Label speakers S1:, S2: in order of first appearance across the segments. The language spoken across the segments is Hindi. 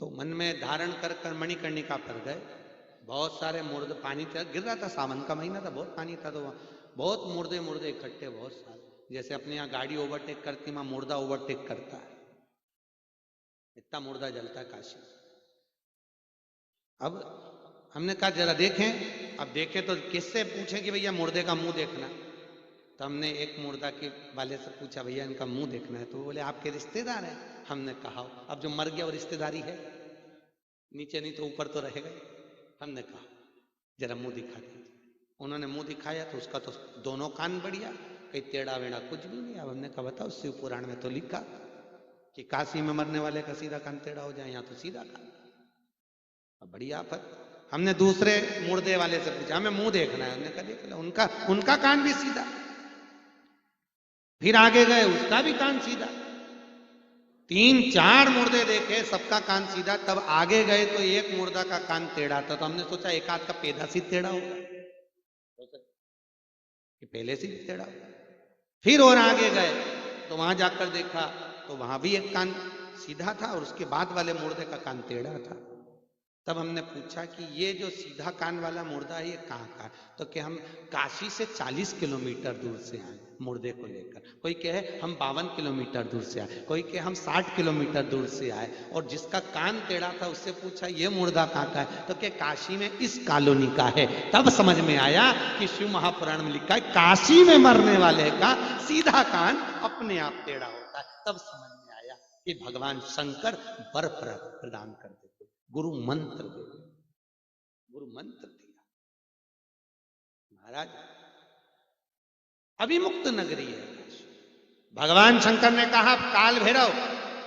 S1: तो मन में धारण कर कर मणिकर्णिका पर गए। बहुत सारे मुर्दे, पानी गिर रहा था, सावन का महीना था, बहुत पानी था, तो वहाँ बहुत मुर्दे इकट्ठे, बहुत सारे, जैसे अपने यहाँ गाड़ी ओवरटेक करती, वहां मुर्दा ओवरटेक करता है, इतना मुर्दा जलता है काशी। अब हमने कहा जरा देखें। अब देखे तो किससे पूछे कि भैया मुर्दे का मुंह देखना। तो हमने एक मुर्दा के वाले से पूछा, भैया इनका मुंह देखना है। तो बोले आपके रिश्तेदार हैं। हमने कहा अब जो मर गया वो रिश्तेदारी है, नीचे नहीं तो ऊपर तो रहेगा। हमने कहा जरा मुंह दिखा दीजिए। उन्होंने मुंह दिखाया तो उसका तो दोनों कान बढ़िया, कहीं टेढ़ा वेढ़ा कुछ भी नहीं। अब हमने कहा बताओ, शिव पुराण में तो लिखा कि काशी में मरने वाले का सीधा कान टेढ़ा हो जाए, यहाँ तो सीधा कान। अब बड़ी आफत। हमने दूसरे मुर्दे वाले से पूछा, हमें मुंह देखना है। हमने कहा देख लो, उनका कान भी सीधा। फिर आगे गए, उसका भी कान सीधा। 3-4 मुर्दे देखे, सबका कान सीधा। तब आगे गए तो एक मुर्दा का कान टेढ़ा था। तो हमने सोचा एक आध का पेदा से टेढ़ा होगा, कि पहले से भी टेढ़ा होगा। फिर और आगे गए तो वहां जाकर देखा तो वहां भी एक कान सीधा था और उसके बाद वाले मुर्दे का कान टेढ़ा था। तब हमने पूछा कि ये जो सीधा कान वाला मुर्दा है ये कहाँ का है? तो कि हम काशी से 40 किलोमीटर दूर से आए मुर्दे को लेकर। कोई कहे हम 52 किलोमीटर दूर से आए, कोई कहे हम 60 किलोमीटर दूर से आए। और जिसका कान टेढ़ा था उससे पूछा ये मुर्दा कहाँ का है? तो कि काशी में इस कॉलोनी का है। तब समझ में आया कि शिव महापुराण में लिखा है काशी में मरने वाले का सीधा कान अपने आप टेढ़ा होता है। तब समझ में आया कि भगवान शंकर वर प्रदान कर देते, गुरु मंत्र दे, गुरु मंत्र दिया। महाराज अभिमुक्त नगरी है भगवान शंकर ने कहा काल भैरव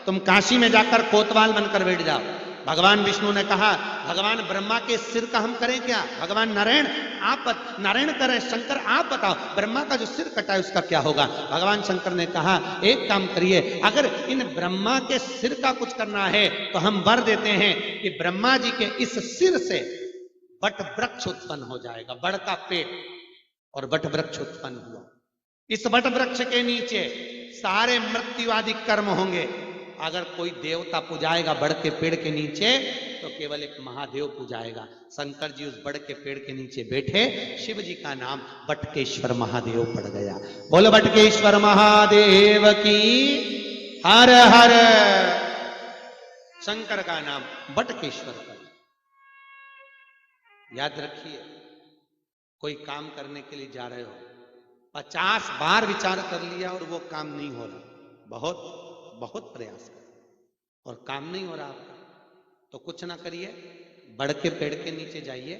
S1: तुम काशी में जाकर कोतवाल बनकर बैठ जाओ। भगवान विष्णु ने कहा भगवान ब्रह्मा के सिर का हम करें क्या? भगवान नारायण करें, शंकर आप बताओ ब्रह्मा का जो सिर कटा है उसका क्या होगा? भगवान शंकर ने कहा एक काम करिए, अगर इन ब्रह्मा के सिर का कुछ करना है तो हम वर देते हैं कि ब्रह्मा जी के इस सिर से वट वृक्ष उत्पन्न हो जाएगा, बड़ का पेड़, और वट वृक्ष उत्पन्न हुआ। इस वट वृक्ष के नीचे सारे मृत्युवादी कर्म होंगे। अगर कोई देवता पुजाएगा बड़ के पेड़ के नीचे तो केवल एक महादेव पुजाएगा। शंकर जी उस बड़ के पेड़ के नीचे बैठे, शिव जी का नाम बटकेश्वर महादेव पड़ गया। बोलो बटकेश्वर महादेव की हर हर। शंकर का नाम बटकेश्वर पड़। याद रखिए, कोई काम करने के लिए जा रहे हो, 50 बार विचार कर लिया और वो काम नहीं हो रहा, बहुत प्रयास कर और काम नहीं हो रहा आपका, तो कुछ ना करिए, बड़ के पेड़ के नीचे जाइए,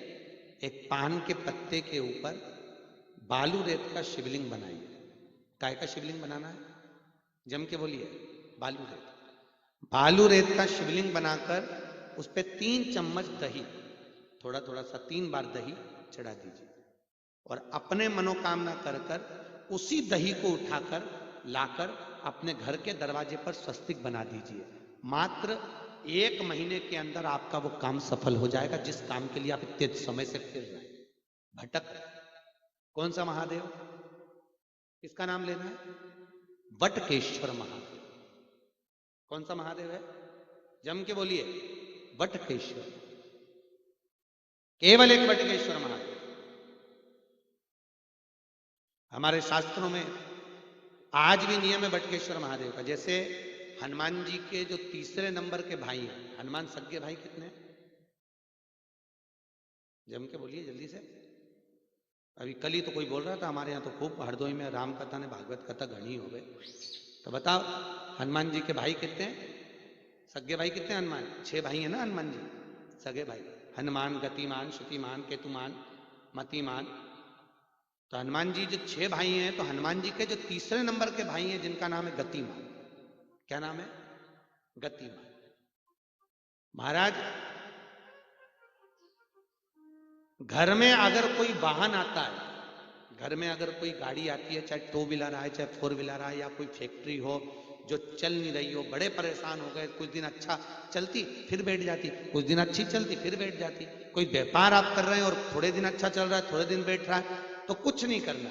S1: एक पान के पत्ते के ऊपर बालू रेत का शिवलिंग बनाइए। काय का शिवलिंग बनाना है? जम के बोलिए, बालू रेत का शिवलिंग बनाकर उस पर 3 चम्मच दही, थोड़ा थोड़ा सा 3 बार दही चढ़ा दीजिए और अपने मनोकामना कर कर उसी दही को उठाकर लाकर अपने घर के दरवाजे पर स्वस्तिक बना दीजिए। मात्र 1 महीने के अंदर आपका वो काम सफल हो जाएगा जिस काम के लिए आप इतने समय से फिर रहे हैं, भटक रहे। कौन सा महादेव? किसका नाम लेना है? बटकेश्वर महादेव। कौन सा महादेव है? जम के बोलिए, बटकेश्वर। केवल एक बटकेश्वर महादेव। हमारे शास्त्रों में आज भी नियम है बटकेश्वर महादेव का। जैसे हनुमान जी के जो तीसरे नंबर के भाई हैं, हनुमान सगे भाई कितने? जम के बोलिए जल्दी से। अभी कल ही तो कोई बोल रहा था हमारे यहाँ तो खूब हरदोई में राम कथा ने भागवत कथा घनी हो गए। तो बताओ हनुमान जी के भाई कितने हैं? सगे भाई कितने? हनुमान 6 भाई है ना हनुमान जी, सगे भाई। हनुमान, गतिमान, श्रुतिमान, केतुमान, मतिमान। तो हनुमान जी जो 6 भाई हैं, तो हनुमान जी के जो तीसरे नंबर के भाई हैं जिनका नाम है गतिमान। क्या नाम है? गतिमान। महाराज घर में अगर कोई वाहन आता है, घर में अगर कोई गाड़ी आती है, चाहे 2 व्हीलर आए चाहे 4 व्हीलर आए, या कोई फैक्ट्री हो जो चल नहीं रही हो, बड़े परेशान हो गए, कुछ दिन अच्छा चलती फिर बैठ जाती, कुछ दिन अच्छी चलती फिर बैठ जाती। कोई व्यापार आप कर रहे हैं और थोड़े दिन अच्छा चल रहा है, थोड़े दिन बैठ रहा है, तो कुछ नहीं करना,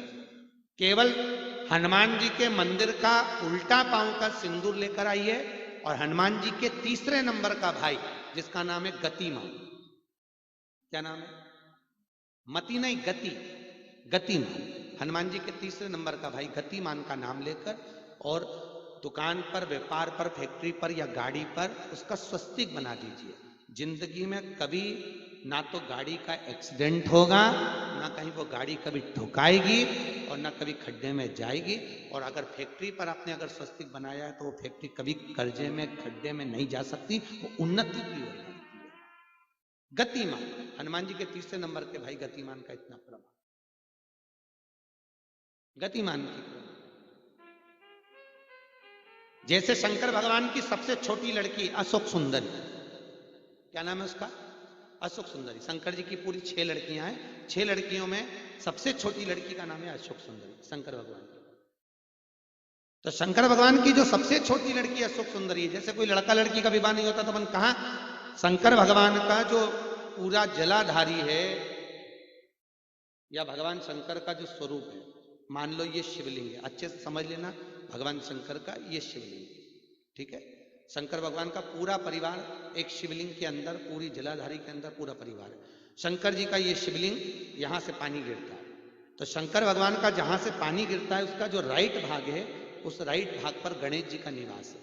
S1: केवल हनुमान जी के मंदिर का उल्टा पांव का सिंदूर लेकर आइए और हनुमान जी के तीसरे नंबर का भाई जिसका नाम है गतिमान। क्या नाम है? मति नहीं, गति, गतिमान। हनुमान जी के तीसरे नंबर का भाई गतिमान का नाम लेकर और दुकान पर, व्यापार पर, फैक्ट्री पर या गाड़ी पर उसका स्वस्तिक बना दीजिए। जिंदगी में कभी ना तो गाड़ी का एक्सीडेंट होगा, ना कहीं वो गाड़ी कभी ठुकाएगी और ना कभी खड्डे में जाएगी। और अगर फैक्ट्री पर आपने अगर स्वस्तिक बनाया है तो वो फैक्ट्री कभी कर्जे में, खड्डे में नहीं जा सकती, वो उन्नति की ओर बढ़ती है। गतिमान, हनुमान जी के तीसरे नंबर के भाई गतिमान का इतना प्रभाव, गतिमान की प्रभाव। जैसे शंकर भगवान की सबसे छोटी लड़की अशोक सुंदरी, क्या नाम है उसका? अशोक सुंदरी। शंकर जी की पूरी 6 लड़कियां हैं, 6 लड़कियों में सबसे छोटी लड़की का नाम है अशोक सुंदरी, शंकर भगवान की। तो शंकर भगवान की जो सबसे छोटी लड़की अशोक सुंदरी है, जैसे कोई लड़का लड़की का विवाह नहीं होता तो अपन कहा शंकर भगवान का जो पूरा जलाधारी है या भगवान शंकर का जो स्वरूप है, मान लो ये शिवलिंग है, अच्छे से समझ लेना, भगवान शंकर का ये शिवलिंग, ठीक है। शंकर भगवान का पूरा परिवार एक शिवलिंग के अंदर, पूरी जलाधारी के अंदर पूरा परिवार है। शंकर जी का ये शिवलिंग, यहां से पानी गिरता है, तो शंकर भगवान का जहां से पानी गिरता है उसका जो राइट भाग है, उस राइट भाग पर गणेश जी का निवास है।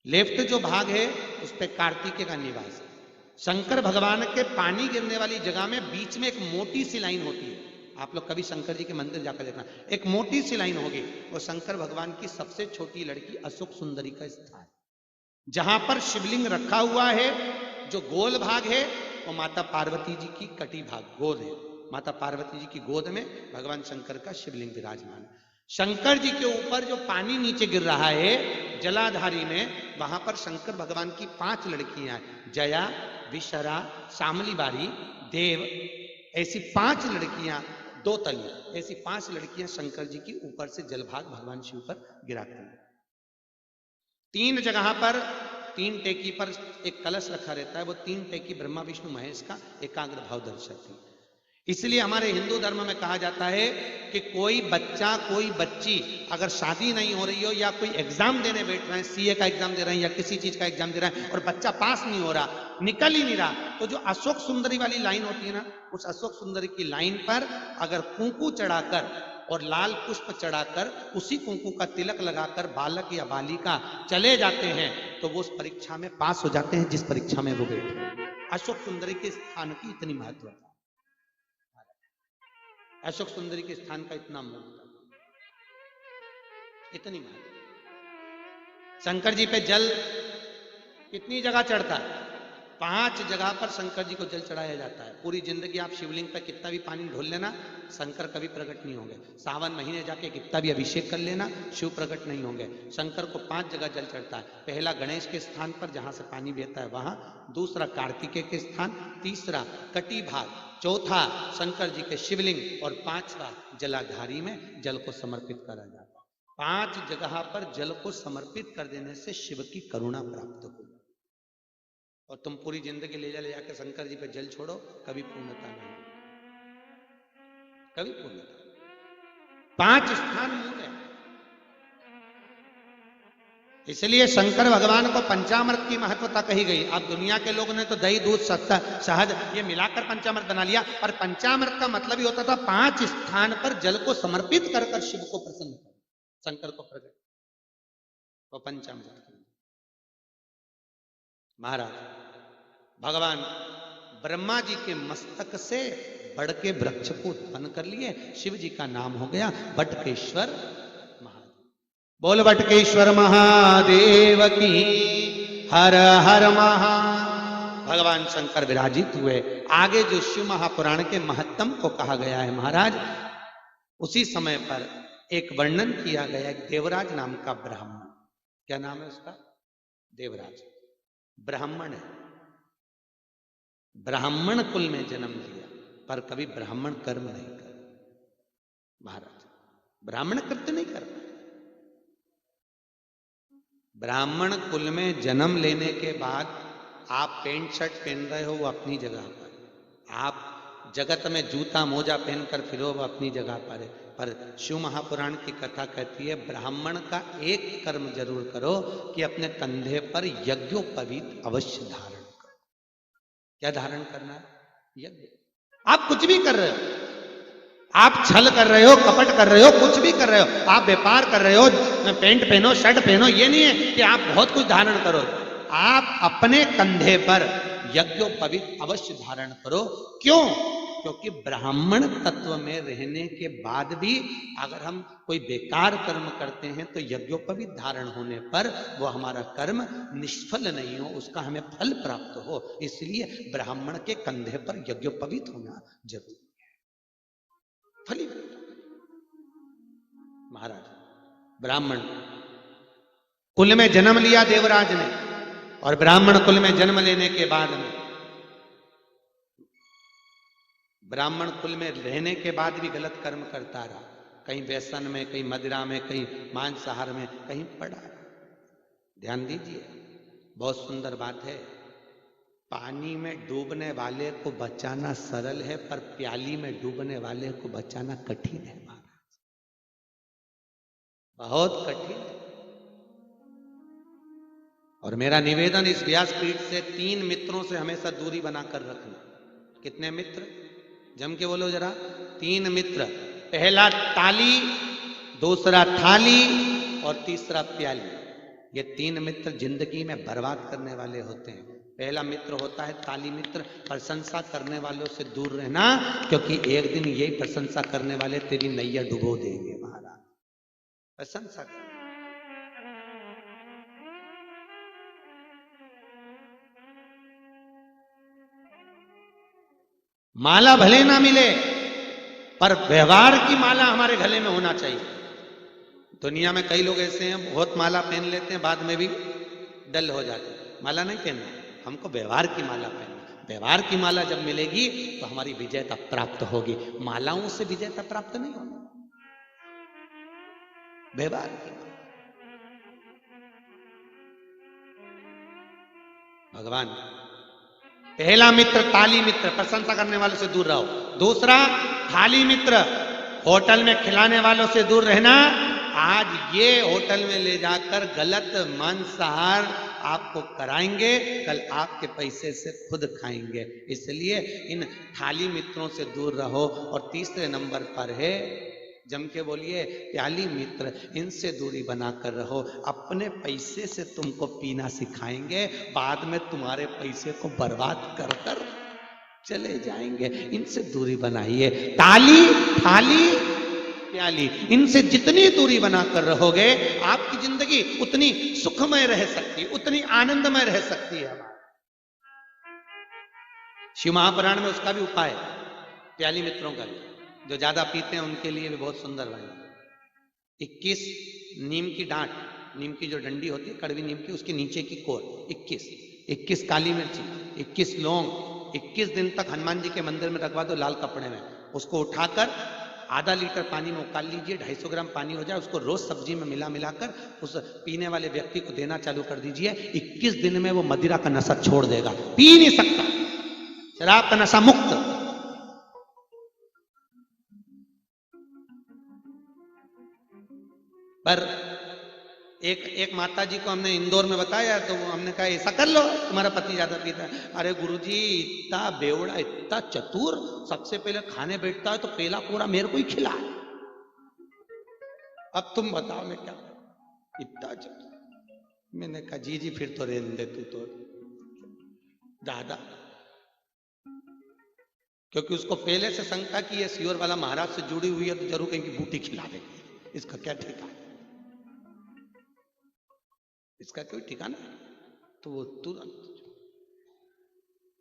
S1: लेफ्ट जो भाग है उस पर कार्तिकेय का निवास है। शंकर भगवान के पानी गिरने वाली जगह में बीच में एक मोटी सी लाइन होती है। आप लोग कभी शंकर जी के मंदिर जाकर देखना, एक मोटी सी लाइन होगी, वो शंकर भगवान की सबसे छोटी लड़की अशोक सुंदरी का स्थान। जहां पर शिवलिंग रखा हुआ है, जो गोल भाग है वो माता पार्वती जी की कटी भाग गोद है। माता पार्वती जी की गोद में भगवान शंकर का शिवलिंग विराजमान है। शंकर जी के ऊपर जो पानी नीचे गिर रहा है जलाधारी में, वहां पर शंकर भगवान की 5 लड़कियां हैं, जया, विशरा, शामली बारी, देव, ऐसी 5 लड़कियां, 2 तली, ऐसी 5 लड़कियां शंकर जी की ऊपर से जलभाग भगवान शिव पर गिराती हैं। 3 जगह पर, 3 टेकी पर एक कलश रखा रहता है, वो 3 टेकी ब्रह्मा विष्णु महेश का एकाग्र भाव दर्शाती है। इसलिए हमारे हिंदू धर्म में कहा जाता है कि कोई बच्चा, कोई बच्ची अगर शादी नहीं हो रही हो या कोई एग्जाम देने बैठ रहे हैं, सीए का एग्जाम दे रहे हैं या किसी चीज का एग्जाम दे रहे हैं और बच्चा पास नहीं हो रहा, निकल ही नहीं रहा, तो जो अशोक सुंदरी वाली लाइन होती है ना, उस अशोक सुंदरी की लाइन पर अगर कुंकू चढ़ाकर और लाल पुष्प चढ़ाकर उसी कुंकू का तिलक लगाकर बालक या बालिका चले जाते हैं तो वो उस परीक्षा में पास हो जाते हैं जिस परीक्षा में वो बैठे। अशोक सुंदरी के स्थान की इतनी महत्वता, अशोक सुंदरी के स्थान का इतना महत्व, इतनी महत्व। शंकर जी पे जल कितनी जगह चढ़ता है? 5 जगह पर शंकर जी को जल चढ़ाया जाता है। पूरी जिंदगी आप शिवलिंग पर कितना भी पानी ढोल लेना, शंकर कभी प्रकट नहीं होंगे। सावन महीने जाके कितना भी अभिषेक कर लेना, शिव प्रकट नहीं होंगे। शंकर को 5 जगह जल चढ़ता है। पहला गणेश के स्थान पर जहां से पानी बहता है वहां, दूसरा कार्तिकेय के स्थान, तीसरा कटी भाग, चौथा शंकर जी के शिवलिंग और 5वां जलाधारी में जल को समर्पित करा जाता है। 5 जगह पर जल को समर्पित कर देने से शिव की करुणा प्राप्त होगी। और तुम पूरी जिंदगी ले जाकर शंकर जी पे जल छोड़ो, कभी पूर्णता नहीं, कभी पूर्णता। 5 स्थान मूल है। इसलिए शंकर भगवान को पंचामृत की महत्वता कही गई। अब दुनिया के लोगों ने तो दही, दूध, शहद ये मिलाकर पंचामृत बना लिया, पर पंचामृत का मतलब ही होता था 5 स्थान पर जल को समर्पित कर कर शिव को प्रसन्न कर, शंकर को प्रकट, वो पंचामृत। महाराज भगवान ब्रह्मा जी के मस्तक से बढ़ के वृक्ष को उत्पन्न कर लिए, शिव जी का नाम हो गया बटकेश्वर महादेव। बोल बटकेश्वर महादेव की हर हर महा। भगवान शंकर विराजित हुए। आगे जो शिव महापुराण के महत्तम को कहा गया है महाराज, उसी समय पर एक वर्णन किया गया एक देवराज नाम का ब्राह्मण। क्या नाम है उसका? देवराज। ब्राह्मण है, ब्राह्मण कुल में जन्म लिया, पर कभी ब्राह्मण कर्म नहीं कर। महाराज ब्राह्मण कृत्य नहीं कर पाए। ब्राह्मण कुल में जन्म लेने के बाद आप पेंट शर्ट पहन रहे हो वो अपनी जगह पर, आप जगत में जूता मोजा पहनकर फिरो वो अपनी जगह पर है, पर शिव महापुराण की कथा कहती है ब्राह्मण का एक कर्म जरूर करो कि अपने कंधे पर यज्ञोपवीत अवश्य धारण करो। क्या धारण करना है? यज्ञ। आप कुछ भी कर रहे हो, आप छल कर रहे हो, कपट कर रहे हो, कुछ भी कर रहे हो, आप व्यापार कर रहे हो, पैंट पहनो, शर्ट पहनो, ये नहीं है कि आप बहुत कुछ धारण करो। आप अपने कंधे पर यज्ञोपवीत अवश्य धारण करो। क्यों? क्योंकि ब्राह्मण तत्व में रहने के बाद भी अगर हम कोई बेकार कर्म करते हैं तो यज्ञोपवीत धारण होने पर वो हमारा कर्म निष्फल नहीं हो, उसका हमें फल प्राप्त हो। इसलिए ब्राह्मण के कंधे पर यज्ञोपवीत होना जरूरी है। फलीभूत महाराज ब्राह्मण कुल में जन्म लिया देवराज ने, और ब्राह्मण कुल में जन्म लेने के बाद में, ब्राह्मण कुल में रहने के बाद भी गलत कर्म करता रहा, कहीं व्यसन में, कहीं मदिरा में, कहीं मांसाहार में, कहीं पड़ा। ध्यान दीजिए, बहुत सुंदर बात है। पानी में डूबने वाले को बचाना सरल है, पर प्याली में डूबने वाले को बचाना कठिन है महाराज, बहुत कठिन है। और मेरा निवेदन इस व्यासपीठ से 3 मित्रों से हमेशा दूरी बनाकर रखना। कितने मित्र? जम के बोलो जरा। 3 मित्र। पहला ताली, दूसरा थाली और तीसरा प्याली। ये 3 मित्र जिंदगी में बर्बाद करने वाले होते हैं। पहला मित्र होता है ताली मित्र, प्रशंसा करने वालों से दूर रहना, क्योंकि एक दिन यही प्रशंसा करने वाले तेरी नैया डुबो देंगे महाराज। प्रशंसा कर। माला भले ना मिले, पर व्यवहार की माला हमारे गले में होना चाहिए। दुनिया में कई लोग ऐसे हैं, बहुत माला पहन लेते हैं, बाद में भी डल हो जाते हैं। माला नहीं पहनना, हमको व्यवहार की माला पहनना। व्यवहार की माला जब मिलेगी तो हमारी विजयता प्राप्त होगी। मालाओं से विजयता प्राप्त नहीं होगी, व्यवहार की माला। भगवान पहला मित्र ताली मित्र, प्रशंसा करने वालों से दूर रहो। दूसरा थाली मित्र, होटल में खिलाने वालों से दूर रहना। आज ये होटल में ले जाकर गलत मांसाहार आपको कराएंगे, कल आपके पैसे से खुद खाएंगे। इसलिए इन थाली मित्रों से दूर रहो। और तीसरे नंबर पर है, जम के बोलिए, प्याली मित्र, इनसे दूरी बनाकर रहो। अपने पैसे से तुमको पीना सिखाएंगे, बाद में तुम्हारे पैसे को बर्बाद कर कर चले जाएंगे। इनसे दूरी बनाइए। ताली, थाली, प्याली, इनसे जितनी दूरी बनाकर रहोगे आपकी जिंदगी उतनी सुखमय रह सकती, उतनी आनंदमय रह सकती है। शिव महापुराण में उसका भी उपाय है, प्याली मित्रों का भी। जो ज्यादा पीते हैं उनके लिए भी बहुत सुंदर बने। 21 नीम की डांट, नीम की जो डंडी होती है कड़वी नीम की, उसके नीचे की कोर 21 काली मिर्ची, 21 लौंग, 21 दिन तक हनुमान जी के मंदिर में रखवा दो लाल कपड़े में। उसको उठाकर आधा लीटर पानी में उबाल लीजिए, 250 ग्राम पानी हो जाए, उसको रोज सब्जी में मिलाकर उस पीने वाले व्यक्ति को देना चालू कर दीजिए। 21 दिन में वो मदिरा का नशा छोड़ देगा, पी नहीं सकता, शराब का नशा मुक्त। पर एक माता जी को हमने इंदौर में बताया, तो हमने कहा ऐसा कर लो, तुम्हारा पति ज्यादा पीता है। अरे गुरुजी, इतना बेवड़ा, इतना चतुर, सबसे पहले खाने बैठता है तो पेला पूरा मेरे को ही खिलाए। अब तुम बताओ मैं क्या, इतना चतुर। मैंने कहा जी फिर तो रहने दे तू तो दादा, क्योंकि उसको पहले से शंका की है सियोर वाला महाराज से जुड़ी हुई है, तो जरूर कहीं की बूटी खिला देगी, इसका क्या ठिकाना, इसका कोई ठिकाना। तो वो तुरंत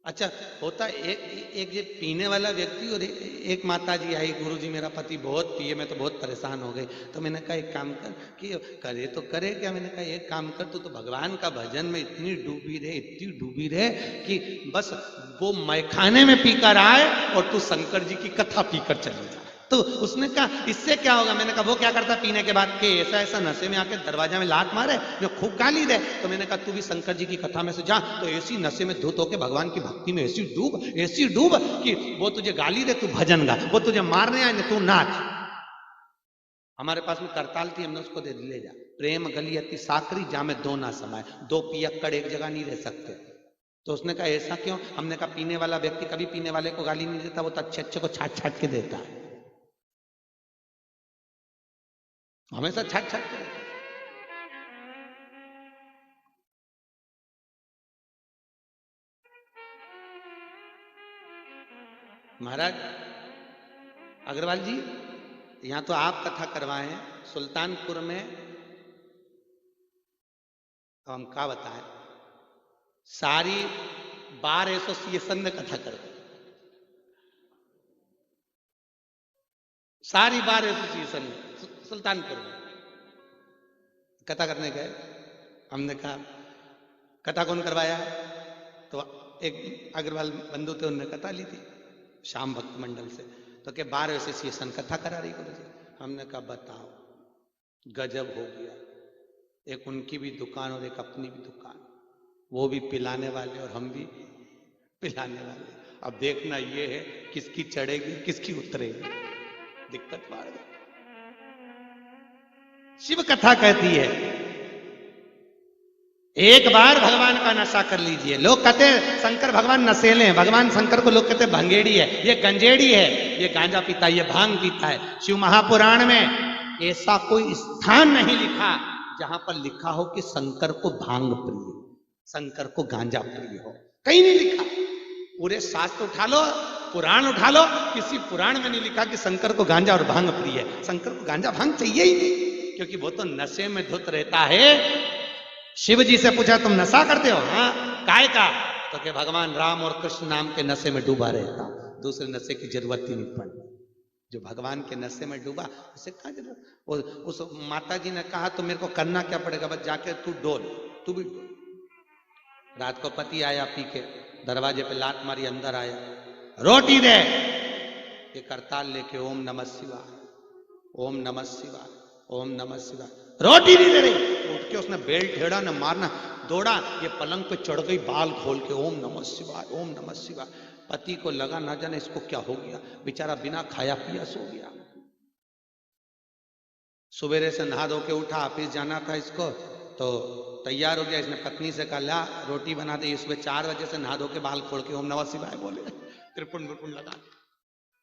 S1: अच्छा होता एक ये पीने वाला व्यक्ति, और एक माता जी आई, गुरुजी मेरा पति बहुत पिए, मैं तो बहुत परेशान हो गई। तो मैंने कहा एक काम कर, कि करे तो करे क्या। मैंने कहा एक काम कर, तू तो भगवान का भजन में इतनी डूबी रहे कि बस वो मैखाने में पीकर आए और तू शंकर जी की कथा पीकर चले जा। तो उसने कहा इससे क्या होगा। मैंने कहा वो क्या करता पीने के बाद के, ऐसा नशे में आके दरवाजा में लात मारे, जो खूब गाली दे। तो मैंने कहा तू भी शंकर जी की कथा में से जा, तो ऐसी नशे में धुत होके भगवान की भक्ति में ऐसी डूब कि वो तुझे गाली दे, तू भजन गा, वो तुझे मारने आए, तू नाच। हमारे पास में करताल थी, हमने उसको दे ले जा। प्रेम गली अति साकरी, जामे दो ना समाये, 2 पियक्कड़ एक जगह नहीं रह सकते। तो उसने कहा ऐसा क्यों? हमने कहा पीने वाला व्यक्ति कभी पीने वाले को गाली नहीं देता, वो तो अच्छे अच्छे को छाट छाट के देता है, हमेशा छाट छाट के देता है। महाराज अग्रवाल जी, यहां तो आप कथा करवाए हैं, सुल्तानपुर में हम क्या बताएं, सारी बार एसोसिएशन ने कथा कर दी, सारी बार एसोसिएशन ने सुल्तानपुर में कथा करने गए। हमने कहा कथा कौन करवाया? तो एक अग्रवाल बंधु थे, उन्होंने कथा ली थी श्याम भक्त मंडल से, तो क्या बार एसोसिएशन कथा करा रही गुरु जी। हमने कहा बताओ, गजब हो गया, एक उनकी भी दुकान और एक अपनी भी दुकान, वो भी पिलाने वाले और हम भी पिलाने वाले। अब देखना ये है किसकी चढ़ेगी किसकी उतरेगी, दिक्कत बढ़ गई। शिव कथा कहती है एक बार भगवान का नशा कर लीजिए। लोग कहते हैं शंकर भगवान नशेले हैं, भगवान शंकर को लोग कहते हैं भंगेड़ी है, ये गंजेड़ी है, ये गांजा पीता है, ये भांग पीता है। शिव महापुराण में ऐसा कोई स्थान नहीं लिखा जहां पर लिखा हो कि शंकर को भांग प्रिय, शंकर को गांजा प्रिय हो, कहीं नहीं लिखा। पूरे शास्त्र उठा लो, पुराण उठा लो, किसी पुराण में नहीं लिखा कि शंकर को गांजा और भांग प्रिय है। शंकर को गांजा भांग चाहिए ही नहीं, क्योंकि वो तो नशे में धुत रहता है। शिव जी से पूछा तुम नशा करते हो? हाँ। काय का? तो कि भगवान राम और कृष्ण नाम के नशे में डूबा रहता, दूसरे नशे की जरूरत ही नहीं पड़ती। जो भगवान के नशे में डूबा उसे क्या जरूरत? उस माता जी ने कहा तो मेरे को करना क्या पड़ेगा, बस जाके तू डोल, तू भी डोल। रात को पति आया पी के, दरवाजे पे लात मारी, अंदर आया, रोटी दे। ये करताल लेके ओम नमः शिवाय, ओम नमः शिवाय, ओम नमः शिवाय, रोटी नहीं दे रही। उठ के उसने बेल्ट ढेड़ा न मारना, दौड़ा, ये पलंग पे चढ़ गई बाल खोल के, ओम नमः शिवाय, ओम नमः शिवाय। पति को लगा ना जाने इसको क्या हो गया, बेचारा बिना खाया पिया सो गया। सवेरे से नहा धो के उठा, ऑफिस जाना था इसको, तो तैयार हो गया। इसने पत्नी से कहा ला रोटी बना दे। सुबह 4 बजे से नहा धो के बाल खोल के ओम नमः शिवाय बोले, त्रिपुंड विपुंड लगा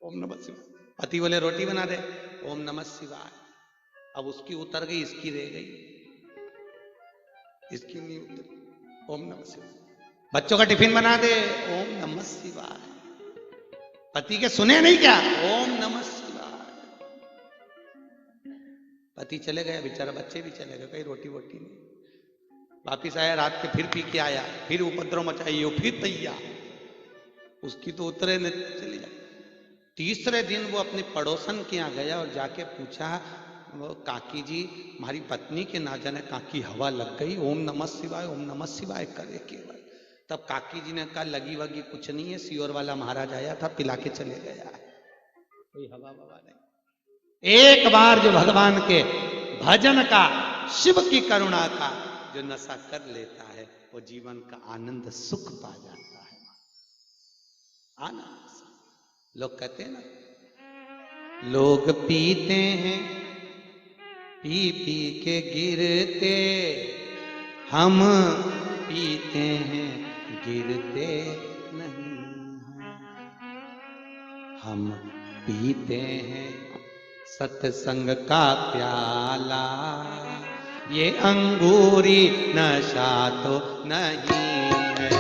S1: ओम नमः शिवाय। पति बोले रोटी बना दे, ओम नमः शिवाय। अब उसकी उतर गई, इसकी रह गई, इसकी नहीं उतरी, ओम नमः शिवाय। बच्चों का टिफिन बना दे, ओम नमः शिवाय। पति के सुने नहीं क्या, ओम नमः शिवाय। पति चले गए, बेचारा बच्चे भी चले गए, कहीं रोटी वोटी नहीं। वापिस आया, रात के फिर पी के आया, फिर उपद्रव मचाइए, फिर तैयार, उसकी तो उतरे न चली जा। तीसरे दिन वो अपने पड़ोसन के यहाँ गया और जाके पूछा, वो काकी जी हमारी पत्नी के ना जाने काकी हवा लग गई, ओम नमः शिवाय, ओम नमः शिवाय करे केवल। तब काकी जी ने कहा लगी वगी कुछ नहीं है, सियोर वाला महाराज आया था, पिला के चले गया, कोई हवा ववा नहीं। एक बार जो भगवान के भजन का, शिव की करुणा का जो नशा कर लेता है, वो जीवन का आनंद सुख पा जाता है। आनंद। लोग कहते हैं ना, लोग पीते हैं पी पी के गिरते, हम पीते हैं गिरते नहीं हैं। हम पीते हैं सत्संग का प्याला, ये अंगूरी नशा तो नहीं है।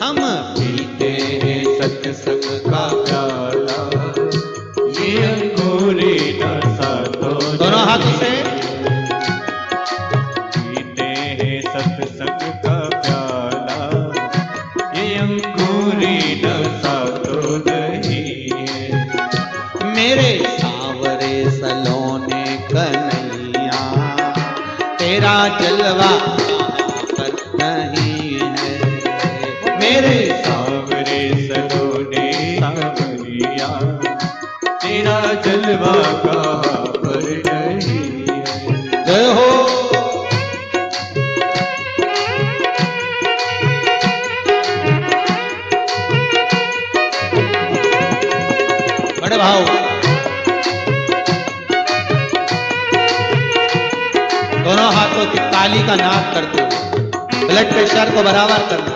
S1: हम पीते हैं सत्संग का प्याला, ये अंगूरी नशा तो दोनों हाथों से
S2: पीते हैं सत्संग का प्याला, ये अंगूरी नशा तो नहीं है।
S1: मेरे सांवरे सलोने कन्हैया, तेरा जलवा पर नहीं है। मेरे
S2: सांवरे सलोने सांवरिया, तेरा जलवा कहाँ पर नहीं है।
S1: जय हो। बड़े भाव, दोनों हाथों की ताली का नाद करते हुए ब्लड प्रेशर को बराबर करना।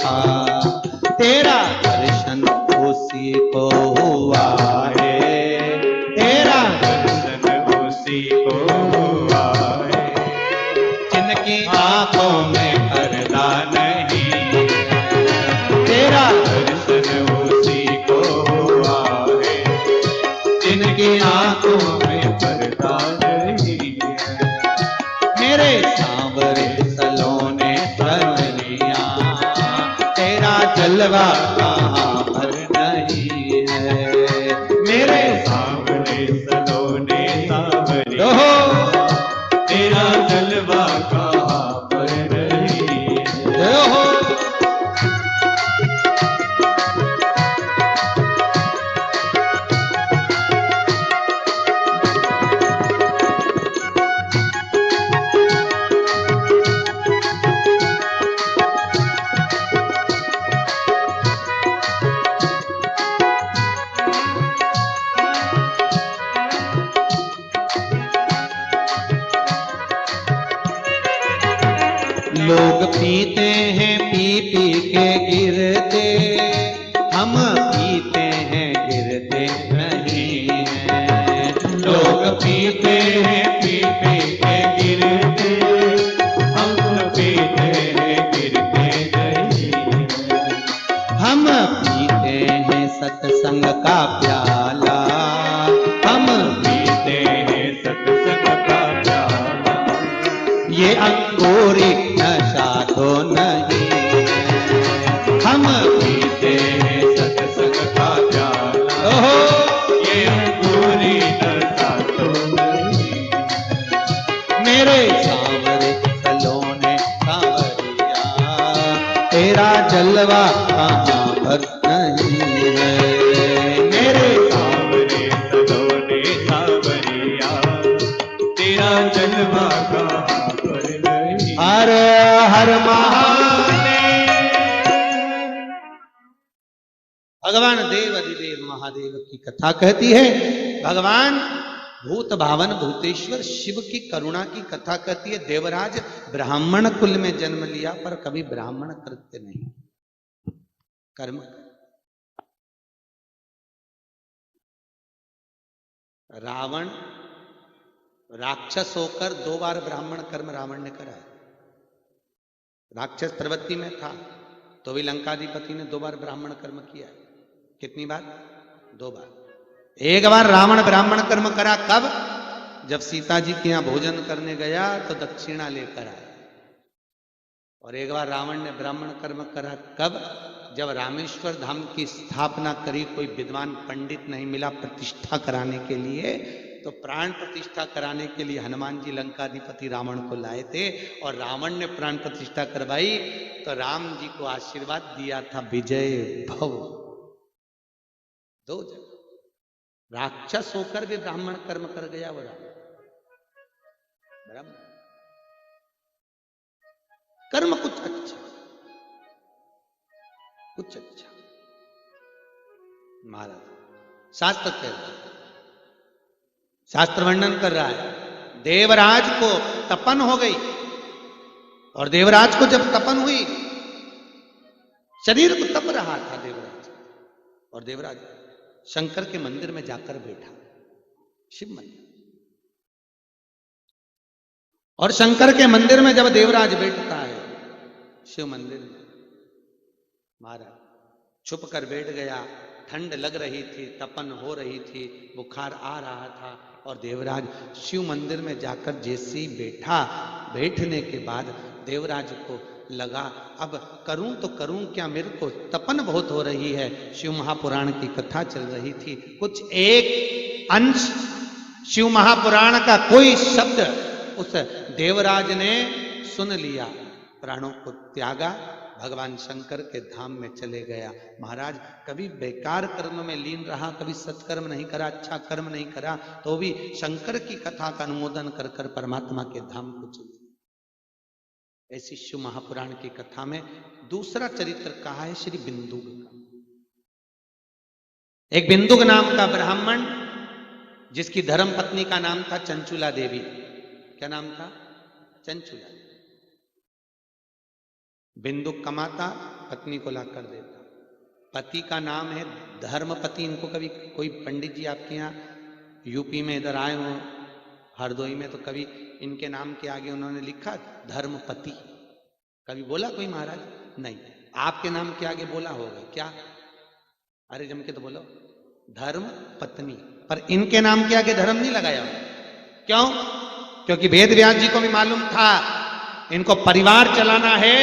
S1: देखा, तेरा दर्शन उसी को हुआ है, तेरा
S2: दर्शन उसी को हुआ है,
S1: जिनकी आंखों में पर्दा नहीं,
S2: तेरा दर्शन उसी को हुआ है, जिनकी आंखों में पर्दा नहीं है।
S1: मेरे सांवरे सलोने सवरिया, तेरा जलवा कहाँ पर नहीं है, मेरे
S2: सांवरे सलोने सांवरिया,
S1: ओहो
S2: तेरा जलवा कहाँ पर नहीं है।
S1: ओहो लोग पीते हैं पी पी के गिरते, हम पीते हैं गिरते नहीं हैं।
S2: लोग पीते हैं पी पी के गिरते, हम पीते हैं गिरते नहीं हैं।
S1: हम पीते हैं सत्संग का प्याला, हम
S2: पीते हैं सत्संग का प्याला,
S1: ये अंगूरी नशा तो नहीं है, हम
S2: पीते हैं सत्संग का प्याला,
S1: ओहो
S2: ये अंगूरी नशा तो नहीं है।
S1: मेरे सांवरे सलोने सांवरिया, तेरा जलवा कहाँ पर नहीं है, मेरे
S2: सांवरे सलोने सांवरिया, तेरा जलवा कहाँ पर नहीं।
S1: हर हर महादेव। भगवान देव अधिदेव महादेव की कथा कहती है, भगवान भूत भावन भूतेश्वर शिव की करुणा की कथा कहती है। देवराज ब्राह्मण कुल में जन्म लिया पर कभी ब्राह्मण कृत्य नहीं, कर्म रावण राक्षस होकर 2 बार ब्राह्मण कर्म रावण ने करा है। राक्षस प्रवृत्ति में था तो भी लंकाधिपति ने 2 बार ब्राह्मण कर्म किया है। कितनी बार? 2 बार। एक बार रावण ब्राह्मण कर्म करा, कब? जब सीता जी के यहां भोजन करने गया तो दक्षिणा लेकर आया। और एक बार रावण ने ब्राह्मण कर्म करा, कब? जब रामेश्वर धाम की स्थापना करी, कोई विद्वान पंडित नहीं मिला प्रतिष्ठा कराने के लिए, तो प्राण प्रतिष्ठा कराने के लिए हनुमान जी लंकाधिपति रावण को लाए थे और रावण ने प्राण प्रतिष्ठा करवाई तो राम जी को आशीर्वाद दिया था, विजय भव। 2 जगह राक्षस होकर भी ब्राह्मण कर्म कर गया वो राम। ब्राह्मण कर्म कुछ अच्छा, कुछ अच्छा। महाराज शास्त्र कह रहा है, शास्त्र वर्णन कर रहा है, देवराज को तपन हो गई और देवराज को जब तपन हुई, शरीर को तप रहा था देवराज, और देवराज शंकर के मंदिर में जाकर बैठा, शिव मंदिर। और शंकर के मंदिर में जब देवराज बैठता है शिव मंदिर में, महाराज छुप कर बैठ गया। ठंड लग रही थी, तपन हो रही थी, बुखार आ रहा था, और देवराज शिव मंदिर में जाकर जैसे ही बैठा, बैठने के बाद देवराज को लगा अब करूं तो करूं क्या, मेरे को तपन बहुत हो रही है। शिव महापुराण की कथा चल रही थी, कुछ एक अंश शिव महापुराण का कोई शब्द उस देवराज ने सुन लिया, प्राणों को त्यागा, भगवान शंकर के धाम में चले गया। महाराज कभी बेकार कर्म में लीन रहा, कभी सत्कर्म नहीं करा, अच्छा कर्म नहीं करा, तो भी शंकर की कथा का अनुमोदन कर कर परमात्मा के धाम को चले। ऐसी शिव महापुराण की कथा में दूसरा चरित्र कहा है श्री बिंदुक का। एक बिंदुक नाम का ब्राह्मण, जिसकी धर्म पत्नी का नाम था चंचुला देवी। क्या नाम था? चंचुला। बिंदुक कमाता, पत्नी को ला कर देता। पति का नाम है धर्मपति। इनको कभी कोई पंडित जी आपके यहाँ यूपी में इधर आए हो, हरदोई में, तो कभी इनके नाम के आगे उन्होंने लिखा धर्मपति? कभी बोला कोई महाराज? नहीं। आपके नाम के आगे बोला होगा क्या? अरे जम के तो बोलो, धर्म पत्नी। पर इनके नाम के आगे धर्म नहीं लगाया। क्यों? क्योंकि वेद व्यास जी को भी मालूम था इनको परिवार चलाना है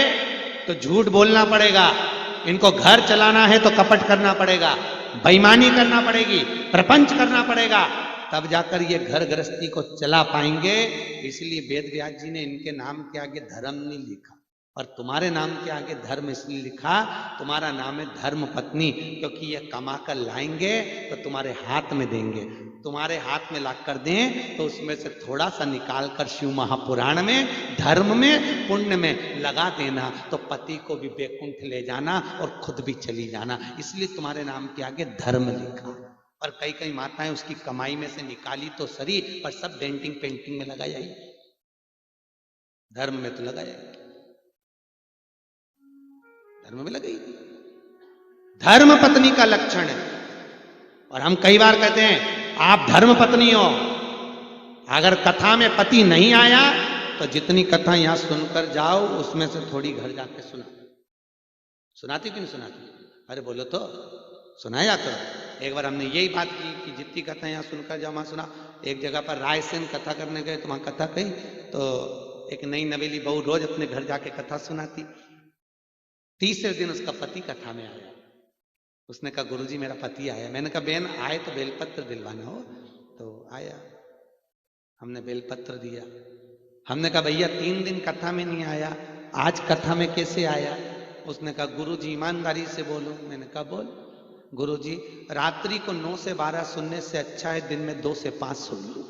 S1: तो झूठ बोलना पड़ेगा, इनको घर चलाना है तो कपट करना पड़ेगा, बेईमानी करना पड़ेगी, प्रपंच करना पड़ेगा, तब जाकर ये घर गृहस्थी को चला पाएंगे। इसलिए वेद व्यास जी ने इनके नाम के आगे धर्म नहीं लिखा, और तुम्हारे नाम के आगे धर्म इसलिए लिखा, तुम्हारा नाम है धर्म पत्नी, क्योंकि ये कमा कर लाएंगे तो तुम्हारे हाथ में देंगे। तुम्हारे हाथ में ला कर दें तो उसमें से थोड़ा सा निकाल कर शिव महापुराण में, धर्म में, पुण्य में लगा देना, तो पति को भी बैकुंठ ले जाना और खुद भी चली जाना। इसलिए तुम्हारे नाम के आगे धर्म लिखा। और कई कई माताएं उसकी कमाई में से निकाली तो सरी, पर सब डेंटिंग पेंटिंग में लगाया ही, धर्म में तो लगाया ही, धर्म में लगाई। धर्म पत्नी का लक्षण है। और हम कई बार कहते हैं आप धर्म पत्नी हो, अगर कथा में पति नहीं आया तो जितनी कथा यहां सुनकर जाओ उसमें से थोड़ी घर जाके सुना। सुनाती कि नहीं सुनाती? अरे बोलो तो, सुनाया तो। एक बार हमने यही बात की कि जितनी कथा यहां सुनकर जाओ वहां सुना। एक जगह पर रायसेन कथा करने गए तो वहां कथा कही, तो एक नई नवेली बहू रोज अपने घर जाके कथा सुनाती। तीसरे दिन उसका पति कथा में आया। उसने कहा गुरुजी मेरा पति आया। मैंने कहा बहन आए तो बेलपत्र दिलवाना हो। तो आया, हमने बेलपत्र दिया। हमने कहा भैया 3 दिन कथा में नहीं आया, आज कथा में कैसे आया? उसने कहा गुरुजी ईमानदारी से बोलो। मैंने कहा बोल। गुरुजी रात्रि को 9 से 12 सुनने से अच्छा है दिन में 2 से 5 सुन लूं।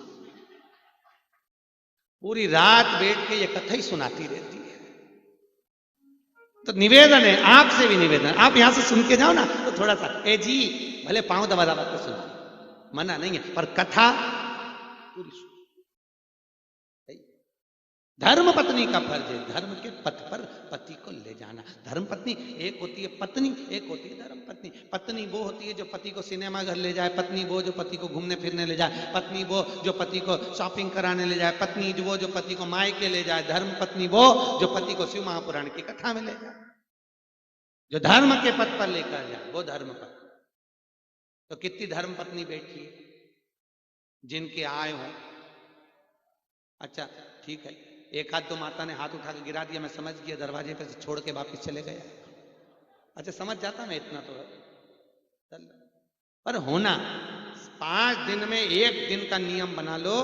S1: पूरी रात बैठ के ये कथा ही सुनाती रहती है। तो निवेदन है, आपसे भी निवेदन, आप यहां से सुन के जाओ ना तो थोड़ा सा ए जी भले पांव दबा दबा के सुना, मना नहीं है, पर कथा पूरी सुनो। धर्म पत्नी का फर्ज है धर्म के पथ पर पति को ले जाना। धर्म पत्नी एक होती है पत्नी, एक होती है धर्म पत्नी। पत्नी वो होती है जो पति को सिनेमा घर ले जाए, पत्नी वो जो पति को घूमने फिरने ले जाए, पत्नी वो जो पति को शॉपिंग कराने ले जाए, पत्नी वो जो पति को मायके ले जाए, धर्म पत्नी वो जो पति को शिव महापुराण की कथा में ले जाए, जो धर्म के पथ पर लेकर जाए, वो धर्म पत्नी। तो कितनी धर्म पत्नी बैठी है जिनके आए हो। अच्छा ठीक है, एक हाथ 2 माता ने हाथ उठा के गिरा दिया, मैं समझ गया, दरवाजे पे से छोड़ के वापस चले गए। अच्छा समझ जाता मैं इतना तो, पर होना 5 दिन में 1 दिन का नियम बना लो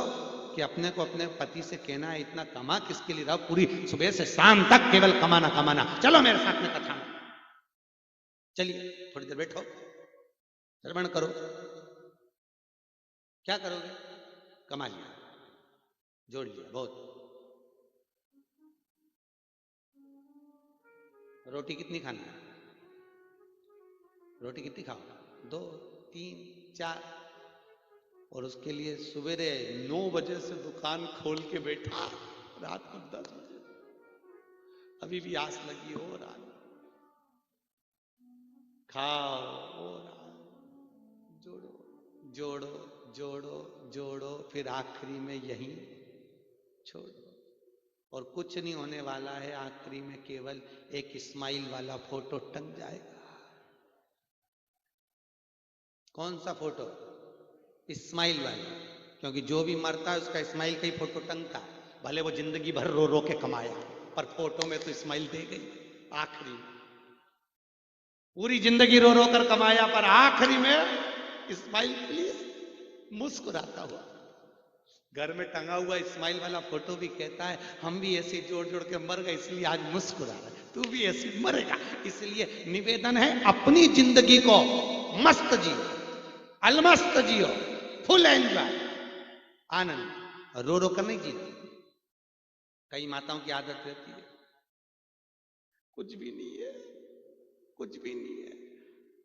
S1: कि अपने को अपने पति से कहना है इतना कमा किसके लिए रहो, पूरी सुबह से शाम तक केवल कमाना कमाना। चलो मेरे साथ में कथा में, चलिए थोड़ी देर बैठो, श्रवण करो। क्या करोगे? कमा लिया, जोड़ लिया, बहुत। रोटी कितनी खाना है? रोटी कितनी खाओ? 2, 3, 4। और उसके लिए सवेरे 9 बजे से दुकान खोल के बैठा, रात को 10 बजे अभी भी आस लगी हो रहा, खाओ और जोड़ो जोड़ो जोड़ो जोड़ो, फिर आखिरी में यही छोड़ो। और कुछ नहीं होने वाला है, आखिरी में केवल एक स्माइल वाला फोटो टंग जाएगा। कौन सा फोटो? स्माइल वाला, क्योंकि जो भी मरता है उसका स्माइल का ही फोटो टंगता है। भले वो जिंदगी भर रो रो के कमाया, पर फोटो में तो स्माइल दे गई। आखिरी में पूरी जिंदगी रो रो कर कमाया, पर आखिरी में स्माइल प्लीज, मुस्कुराता हुआ। घर में टंगा हुआ स्माइल वाला फोटो भी कहता है हम भी ऐसे जोड़ जोड़ के मर गए, इसलिए आज मुस्कुरा रहे, तू भी ऐसे मरेगा। इसलिए निवेदन है अपनी जिंदगी को मस्त जियो, अलमस्त जियो, फुल एंजॉय, आनंद, रो रो कर नहीं जियो। कई माताओं की आदत रहती है कुछ भी नहीं है, कुछ भी नहीं है।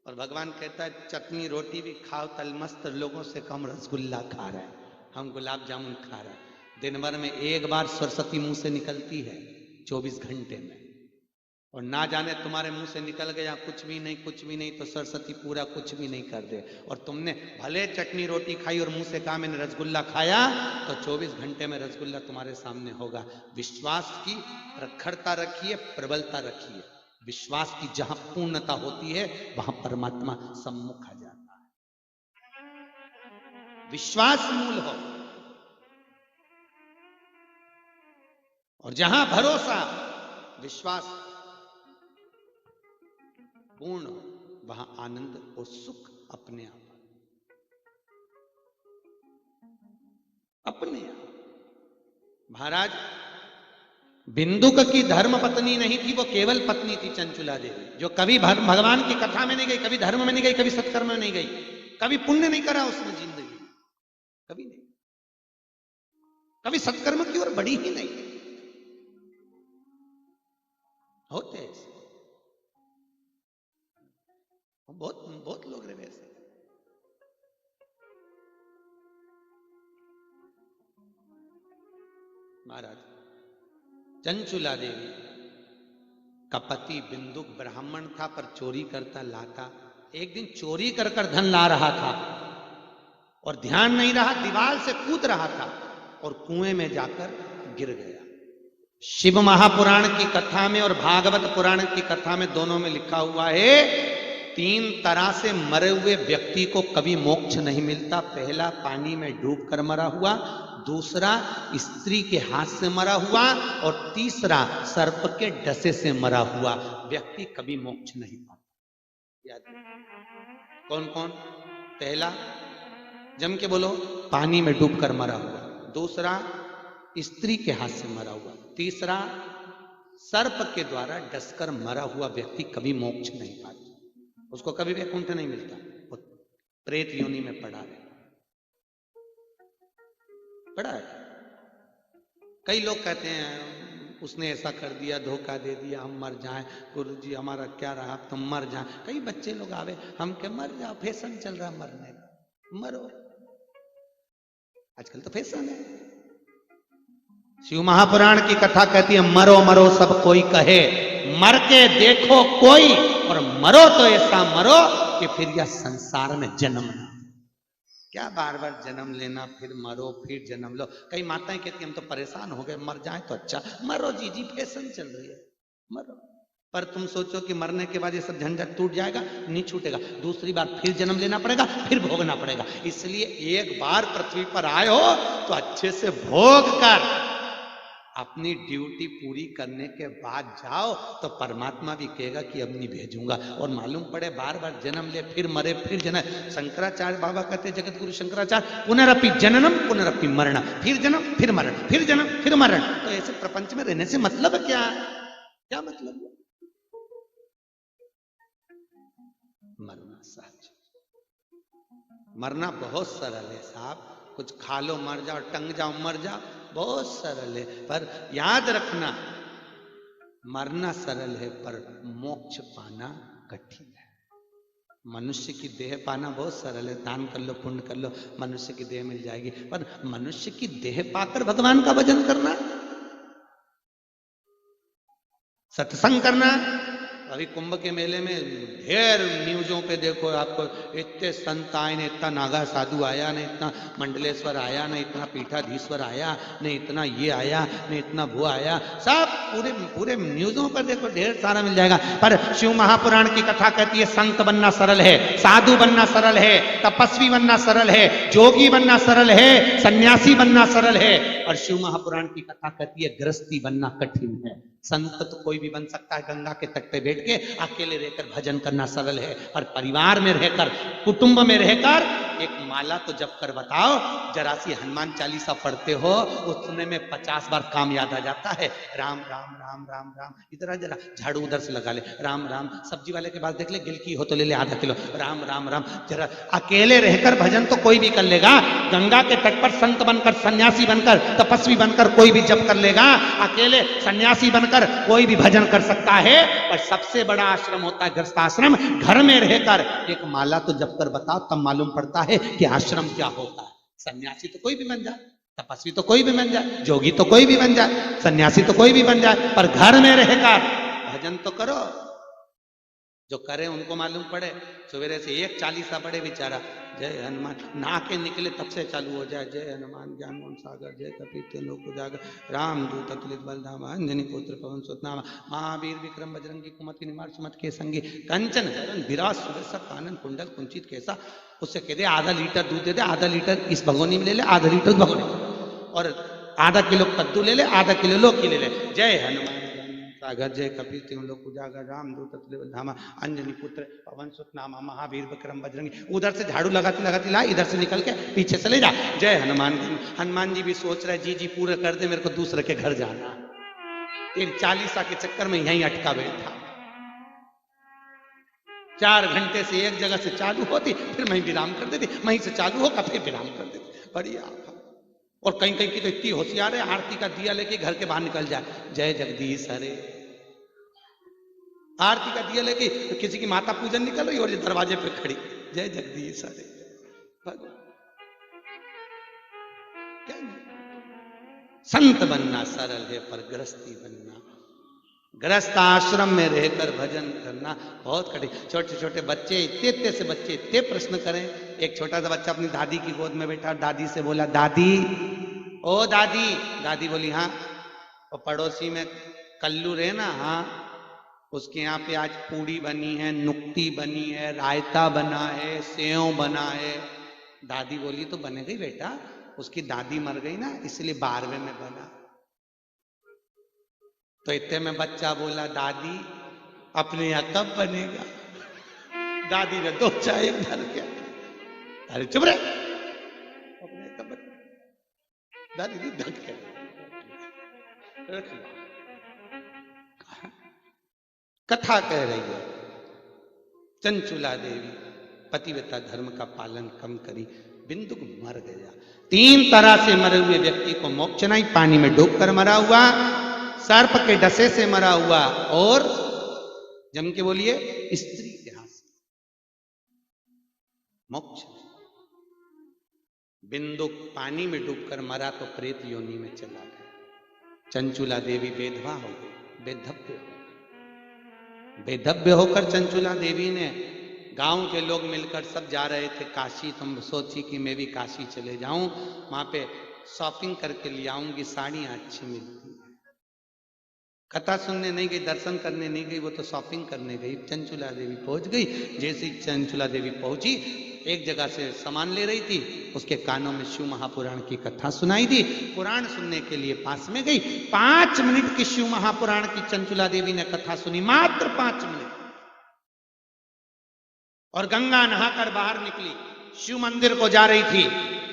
S1: और भगवान कहता है चटनी रोटी भी खाओ, तलमस्त लोगों से कम रसगुल्ला खा रहे हैं, हम गुलाब जामुन खा रहे हैं। दिन भर में 1 बार सरस्वती मुंह से निकलती है 24 घंटे में। और ना जाने तुम्हारे मुंह से निकल गया कुछ भी नहीं तो सरस्वती पूरा कुछ भी नहीं कर दे। और तुमने भले चटनी रोटी खाई और मुंह से कहा मैंने रसगुल्ला खाया, तो 24 घंटे में रसगुल्ला तुम्हारे सामने होगा। विश्वास की प्रखरता रखिए, प्रबलता रखिए। विश्वास की जहां पूर्णता होती है वहां परमात्मा सम्मुख आ जाता है। विश्वास मूल हो, और जहां भरोसा विश्वास पूर्ण हो, वहां आनंद और सुख अपने आप अपने आप। महाराज बिंदुक की धर्म पत्नी नहीं थी, वो केवल पत्नी थी चंचुला देवी, जो कभी भगवान की कथा में नहीं गई, कभी धर्म में नहीं गई, कभी सत्कर्म में नहीं गई, कभी पुण्य नहीं करा उसने जिंदगी, कभी नहीं, कभी सत्कर्म की ओर बढ़ी ही नहीं। होते ऐसे बहुत लोग रहे ऐसे। महाराज चंचुला देवी का पति बिंदुक ब्राह्मण था, पर चोरी करता लाता। एक दिन चोरी कर धन ला रहा था और ध्यान नहीं रहा, दीवार से कूद रहा था और कुएं में जाकर गिर गया। शिव महापुराण की कथा में और भागवत पुराण की कथा में दोनों में लिखा हुआ है, 3 तरह से मरे हुए व्यक्ति को कभी मोक्ष नहीं मिलता। पहला पानी में डूबकर मरा हुआ, दूसरा स्त्री के हाथ से मरा हुआ, और तीसरा सर्प के डसे से मरा हुआ व्यक्ति कभी मोक्ष नहीं पाता। याद कौन कौन? पहला जम के बोलो, पानी में डूबकर मरा हुआ, दूसरा स्त्री के हाथ से मरा हुआ, तीसरा सर्प के द्वारा डसकर मरा हुआ व्यक्ति कभी मोक्ष नहीं पाता, उसको कभी वैकुंठ नहीं मिलता, वो प्रेत योनि में पड़ा है। कई लोग कहते हैं उसने ऐसा कर दिया, धोखा दे दिया, हम मर जाएं, गुरुजी हमारा क्या रहा, तुम मर जाए। कई बच्चे लोग आवे, हम क्या मर जाओ, फैशन चल रहा मरने का, मरो, आजकल तो फैशन है। शिव महापुराण की कथा कहती है, मरो मरो सब कोई कहे, मर के देखो कोई, और मरो तो ऐसा मरो कि फिर यह संसार में जन्म ना। क्या बार बार जन्म लेना, फिर मरो, फिर जन्म लो। कई माताएं कहती हम तो परेशान हो गए, मर जाए तो अच्छा। मरो जी, फैशन चल रही है, मरो। पर तुम सोचो कि मरने के बाद ये सब झंझट टूट जाएगा? नहीं छूटेगा, दूसरी बार फिर जन्म लेना पड़ेगा, फिर भोगना पड़ेगा। इसलिए एक बार पृथ्वी पर आए हो तो अच्छे से भोग कर अपनी ड्यूटी पूरी करने के बाद जाओ, तो परमात्मा भी कहेगा कि अब नहीं भेजूंगा। और मालूम पड़े बार बार जन्म ले, फिर मरे, फिर जन्म। शंकराचार्य बाबा कहते, जगत गुरु शंकराचार्य, पुनरपि जननम पुनरपि मरण, फिर जन्म फिर मरण, फिर जन्म फिर मरण। तो ऐसे प्रपंच में रहने से मतलब क्या? क्या मतलब? मरना सहज, मरना बहुत सरल है साहब। कुछ खा लो मर जाओ, टंग जाओ मर जाओ, बहुत सरल है। पर याद रखना, मरना सरल है पर मोक्ष पाना कठिन है। मनुष्य की देह पाना बहुत सरल है, दान कर लो, पुण्य कर लो, मनुष्य की देह मिल जाएगी। पर मनुष्य की देह पाकर भगवान का भजन करना, सत्संग करना। अभी कुंभ के मेले में ढेर न्यूजों पे देखो आपको, इतने संत आए ने, इतना नागा साधु आया ने, इतना मंडलेश्वर आया ने, इतना पीठाधीश्वर आया ने, इतना ये आया ने, इतना वो आया। सब पूरे न्यूजों पर देखो, ढेर सारा मिल जाएगा। पर शिव महापुराण की कथा कहती है, संत बनना सरल है, साधु बनना सरल है, तपस्वी बनना सरल है, जोगी बनना सरल है, सन्यासी बनना सरल है। और शिव महापुराण की कथा कहती है, गृहस्थी बनना कठिन है। संत तो कोई भी बन सकता है, गंगा के तट पे बैठ के अकेले रहकर भजन करना सरल है, और परिवार में रहकर, कुटुंब में रहकर एक माला तो जप कर बताओ। जरा सी हनुमान चालीसा पढ़ते हो, उतने में 50 बार काम याद आ जाता है। राम राम राम राम राम, इधर जरा झाड़ू उधर से लगा ले, राम राम। सब्जी वाले के पास देख ले, गिलकी हो तो ले ले आधा किलो, राम राम राम। जरा अकेले रहकर भजन तो कोई भी कर लेगा, गंगा के तट पर संत बनकर, सन्यासी बनकर, तपस्वी बनकर कोई भी जप कर लेगा, अकेले सन्यासी बनकर कोई भी भजन कर सकता है। पर सबसे बड़ा आश्रम होता है गृहस्थाश्रम। घर में रहकर एक माला तो जप कर बताओ, तब मालूम पड़ता है कि आश्रम क्या होता है। सन्यासी तो कोई भी बन जाए, तपस्वी तो कोई भी बन जाए, जोगी तो कोई भी बन जाए, सन्यासी तो कोई भी बन जाए, पर घर में रहकर भजन तो करो। जो करे उनको मालूम पड़े। सवेरे से एक 40 पड़े बेचारा, जय हनुमान, नहा के निकले तब से चालू हो जाए, जय हनुमान ज्ञान मोहन सागर, जय कपीते लोक उजागर, राम दूत अतुलित बलधामा, अंजनी पुत्र पवन सुत नामा, महावीर विक्रम बजरंगी कुमति निवार सुमति के संगी, कंचन वरण विराज सुदर्शन कानन कुंडल कुंचित कैसा। उससे कह दे आधा लीटर दूध दे दे, आधा लीटर इस भगोनी में ले ले, आधा लीटर भगोनी में, और आधा किलो कद्दू ले ले, आधा किलो लौकी ले ले, जय हनुमान सागर, जय कपीर तिम लोक उजागर, राम दूत अतुलित धामा, अंजनी पुत्र पवन सुत नामा, महावीर विक्रम बजरंगी। उधर से झाड़ू लगाती लगाती ला, इधर से निकल के पीछे से ले जा, जय हनुमान। हनुमान जी भी सोच रहे जी पूरा कर दे, मेरे को दूसरे के घर जाना। इन 40 के चक्कर में यहीं अटका बैठा। 4 घंटे से एक जगह से चालू होती, फिर वहीं विराम कर देती, वहीं से चालू होकर फिर विराम कर देती। बढ़िया। और कहीं कहीं की तो इतनी होशियार है, आरती का दिया लेके घर के बाहर निकल जाए, जय जगदीश हरे। आरती का दिया लेके किसी की माता पूजन निकल रही और ये दरवाजे पे खड़ी, जय जगदीश हरे। भगवान क्या नहीं? संत बनना सरल है, पर गृहस्थी बनना, गृहस्थ आश्रम में रहकर भजन करना बहुत कठिन। छोटे छोटे बच्चे, इतने इतने से बच्चे इतने प्रश्न करें। एक छोटा सा बच्चा अपनी दादी की गोद में बैठा, दादी से बोला, दादी ओ दादी। दादी बोली हाँ। और पड़ोसी में कल्लू रहे ना, हाँ, उसके यहाँ पे आज पूड़ी बनी है, नुक्ती बनी है, रायता बना है, सेव बना है। दादी बोली तो बनेगा ही बेटा, उसकी दादी मर गई ना, इसलिए 12वें में बना। तो इतने में बच्चा बोला, दादी अपने यहाँ कब बनेगा? दादी ने 2 चाय भर के, अरे चुप रहे, अपने यहाँ कब बनेगा? दादी ने धक के रख लिया। कथा कह रही है, चंचुला देवी पतिव्रता धर्म का पालन कम करी, बिंदुक मर गया। 3 तरह से मरे हुए व्यक्ति को मोक्ष नहीं, पानी में डूबकर मरा हुआ, सर्प के डसे से मरा हुआ, और जम के बोलिए स्त्री के हाथ से मोक्ष। बिंदुक पानी में डूबकर मरा तो प्रेत योनि में चला गया। चंचुला देवी बेधवा हो गई, बेधव्य हो गई। बेधव्य होकर चंचुला देवी ने, गांव के लोग मिलकर सब जा रहे थे काशी, तुम सोची कि मैं भी काशी चले जाऊं, वहां पे शॉपिंग करके ले आऊंगी, साड़ियां अच्छी मिलती है। कथा सुनने नहीं गई, दर्शन करने नहीं गई, वो तो शॉपिंग करने गई। चंचुला देवी पहुंच गई। जैसे ही चंचुला देवी पहुंची, एक जगह से सामान ले रही थी, उसके कानों में शिव महापुराण की कथा सुनाई दी। पुराण सुनने के लिए पास में गई। 5 मिनट की शिव महापुराण की चंचुला देवी ने कथा सुनी, मात्र 5 मिनट, और गंगा नहाकर बाहर निकली, शिव मंदिर को जा रही थी,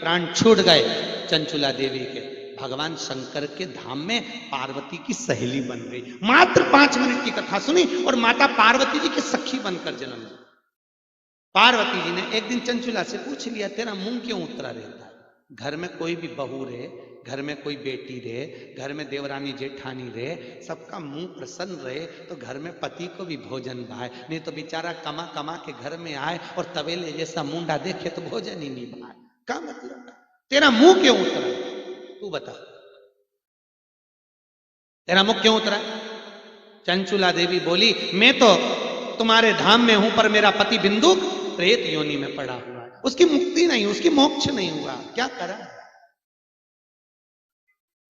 S1: प्राण छूट गए चंचुला देवी के। भगवान शंकर के धाम में पार्वती की सहेली बन गई। मात्र 5 मिनट की कथा सुनी और माता पार्वती जी की सखी बनकर जन्म ली। पार्वती जी ने एक दिन चंचुला से पूछ लिया, तेरा मुंह क्यों उतरा रहता है? घर में कोई भी बहू रहे, घर में कोई बेटी रहे, घर में देवरानी जेठानी रहे, सबका मुंह प्रसन्न रहे, तो घर में पति को भी भोजन भाए, नहीं तो बेचारा कमा कमा के घर में आए और तवेले जैसा मुंडा देखे तो भोजन ही नहीं भाए। क्या मतलब? तेरा मुंह क्यों उतरा? तू बता, तेरा मुख क्यों उतरा? चंचुला देवी बोली, मैं तो तुम्हारे धाम में हूं, पर मेरा पति बिंदुक प्रेत योनि में पड़ा हुआ है, उसकी मुक्ति नहीं, उसकी मोक्ष नहीं हुआ। क्या करा?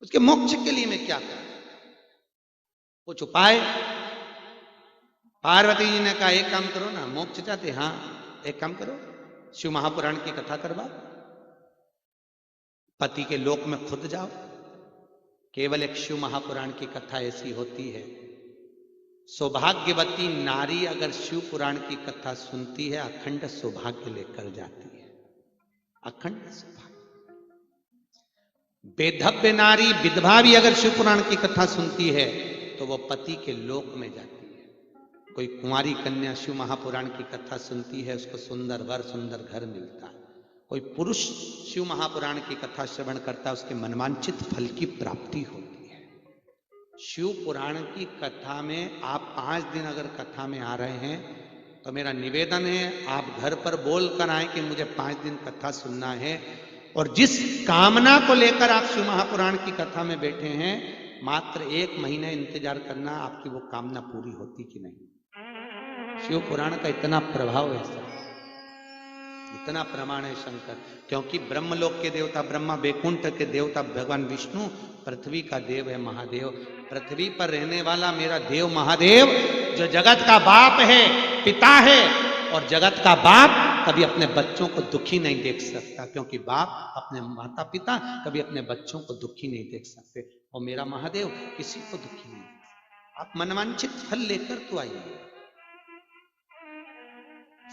S1: उसके मोक्ष के लिए मैं क्या करा? कुछ उपाय? पार्वती जी ने कहा, एक काम करो ना, मोक्ष चाहते? हाँ, एक काम करो, शिव महापुराण की कथा करवा, पति के लोक में खुद जाओ। केवल एक शिव महापुराण की कथा ऐसी होती है, सौभाग्यवती नारी अगर शिव पुराण की कथा सुनती है, अखंड सौभाग्य लेकर जाती है, अखंड सौभाग्य। बेधव्य नारी, विधवा भी अगर शिव पुराण की कथा सुनती है तो वो पति के लोक में जाती है। कोई कुंवारी कन्या शिव महापुराण की कथा सुनती है, उसको सुंदर वर, सुंदर घर मिलता है। कोई पुरुष शिव महापुराण की कथा श्रवण करता है, उसके मनवांछित फल की प्राप्ति होती है। शिव पुराण की कथा में आप 5 दिन अगर कथा में आ रहे हैं तो मेरा निवेदन है, आप घर पर बोल कर आए कि मुझे 5 दिन कथा सुनना है, और जिस कामना को लेकर आप शिव महापुराण की कथा में बैठे हैं मात्र 1 महीने इंतजार करना, आपकी वो कामना पूरी होती कि नहीं। शिव पुराण का इतना प्रभाव है सर, इतना प्रमाण है शंकर, क्योंकि ब्रह्मलोक के देवता ब्रह्मा, बैकुंठ के देवता भगवान विष्णु, पृथ्वी का देव है महादेव। पृथ्वी पर रहने वाला मेरा देव महादेव, जो जगत का बाप है, पिता है, और जगत का बाप कभी अपने बच्चों को दुखी नहीं देख सकता, क्योंकि बाप अपने माता पिता कभी अपने बच्चों को दुखी नहीं देख सकते, और मेरा महादेव किसी को दुखी नहीं देख। आप मनवांछित फल लेकर तो आइए।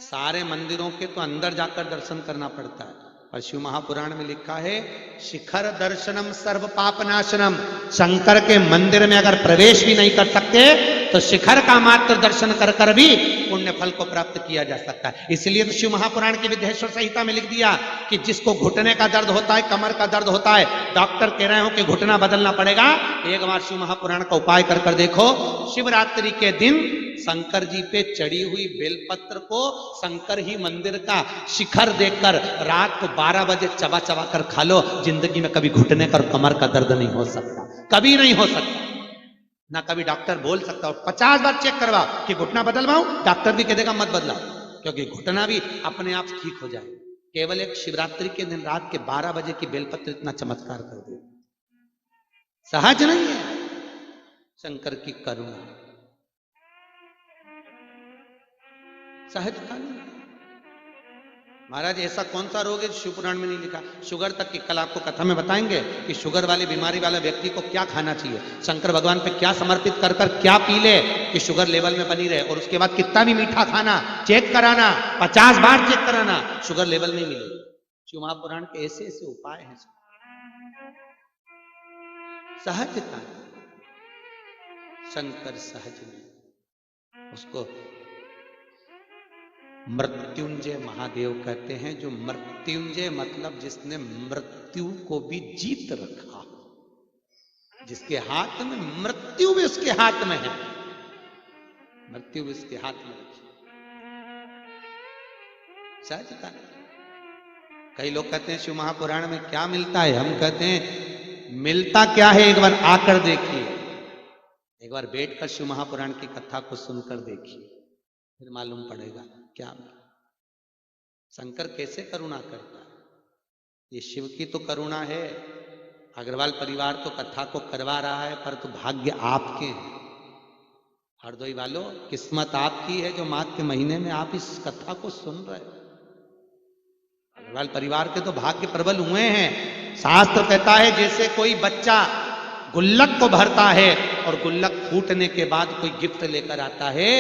S1: सारे मंदिरों के तो अंदर जाकर दर्शन करना पड़ता है, और शिव महापुराण में लिखा है शिखर दर्शनम सर्व पाप नाशनम। शंकर के मंदिर में अगर प्रवेश भी नहीं कर सकते तो शिखर का मात्र दर्शन कर कर भी पुण्य फल को प्राप्त किया जा सकता है। इसलिए तो शिव महापुराण की विद्येश्वर संहिता में लिख दिया कि जिसको घुटने का दर्द होता है, कमर का दर्द होता है, डॉक्टर कह रहे हो कि घुटना बदलना पड़ेगा, एक बार शिव महापुराण का उपाय कर कर देखो। शिवरात्रि के दिन शंकर जी पे चढ़ी हुई बेलपत्र को शंकर ही मंदिर का शिखर देखकर रात को 12 बजे चबा चबा कर खा लो, जिंदगी में कभी घुटने का और कमर का दर्द नहीं हो सकता, कभी नहीं हो सकता, ना कभी डॉक्टर बोल सकता। और 50 बार चेक करवा कि घुटना बदलवाऊं, डॉक्टर भी कह देगा मत बदलाओ, क्योंकि घुटना भी अपने आप ठीक हो जाए। केवल एक शिवरात्रि के दिन रात के 12 बजे की बेलपत्र इतना चमत्कार कर दे, सहज नहीं है शंकर की करुणा, सहजता नहीं। महाराज ऐसा कौन सा रोग है शिव पुराण में नहीं लिखा? शुगर तक की कल आपको कथा में बताएंगे कि शुगर वाली बीमारी वाला व्यक्ति को क्या खाना चाहिए, शंकर भगवान पे क्या समर्पित कर कर क्या पी ले कि शुगर लेवल में बनी रहे, और उसके बाद कितना भी मीठा खाना, चेक कराना, 50 बार चेक कराना, शुगर लेवल नहीं मिले। शिव महापुराण के ऐसे ऐसे उपाय हैं। सहजता, शंकर सहज में, उसको मृत्युंजय महादेव कहते हैं। जो मृत्युंजय मतलब जिसने मृत्यु को भी जीत रखा, जिसके हाथ में मृत्यु भी उसके हाथ में है, मृत्यु भी उसके हाथ में रखी। सहजता। कई लोग कहते हैं शिव महापुराण में क्या मिलता है, हम कहते हैं मिलता क्या है एक बार आकर देखिए, एक बार बैठकर शिव महापुराण की कथा को सुनकर देखिए, फिर मालूम पड़ेगा क्या शंकर कैसे करुणा करता है। ये शिव की तो करुणा है। अग्रवाल परिवार तो कथा को करवा रहा है, पर तो भाग्य आपके हैं हरदोई वालों, किस्मत आपकी है जो माघ के महीने में आप इस कथा को सुन रहे हैं। अग्रवाल परिवार के तो भाग्य प्रबल हुए हैं। शास्त्र कहता है जैसे कोई बच्चा गुल्लक को भरता है और गुल्लक फूटने के बाद कोई गिफ्ट लेकर आता है,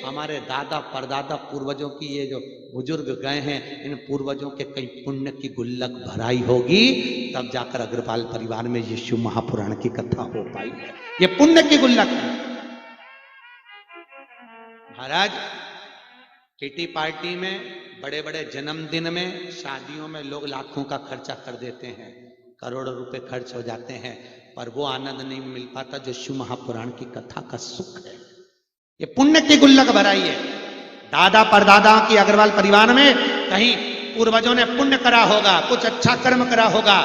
S1: हमारे दादा परदादा पूर्वजों की ये जो बुजुर्ग गए हैं, इन पूर्वजों के कई पुण्य की गुल्लक भराई होगी, तब जाकर अग्रवाल परिवार में ये शिव महापुराण की कथा हो पाई है। ये पुण्य की गुल्लक है। महाराज किटी पार्टी में, बड़े बड़े जन्मदिन में, शादियों में लोग लाखों का खर्चा कर देते हैं, करोड़ों रुपए खर्च हो जाते हैं, पर वो आनंद नहीं मिल पाता जो शिव महापुराण की कथा का सुख है। ये पुण्य की गुल्लक भराई है। दादा परदादा की अग्रवाल परिवार में कहीं पूर्वजों ने पुण्य करा होगा, कुछ अच्छा कर्म करा होगा,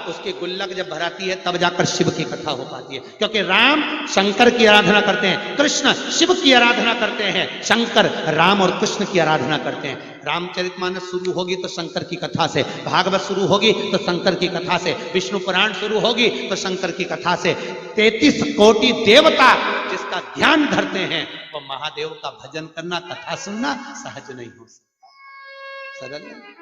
S1: उसकी गुल्लक जब भराती है तब जाकर शिव की कथा हो पाती है। क्योंकि राम शंकर की आराधना करते हैं, कृष्ण शिव की आराधना करते हैं, शंकर राम और कृष्ण की आराधना करते हैं। रामचरितमानस शुरू होगी तो शंकर की कथा से, भागवत शुरू होगी तो शंकर की कथा से, विष्णु पुराण शुरू होगी तो शंकर की कथा से। 33 कोटि देवता जिसका ध्यान धरते हैं, वो महादेव का भजन करना, कथा सुनना सहज नहीं हो सकता, सरल नहीं,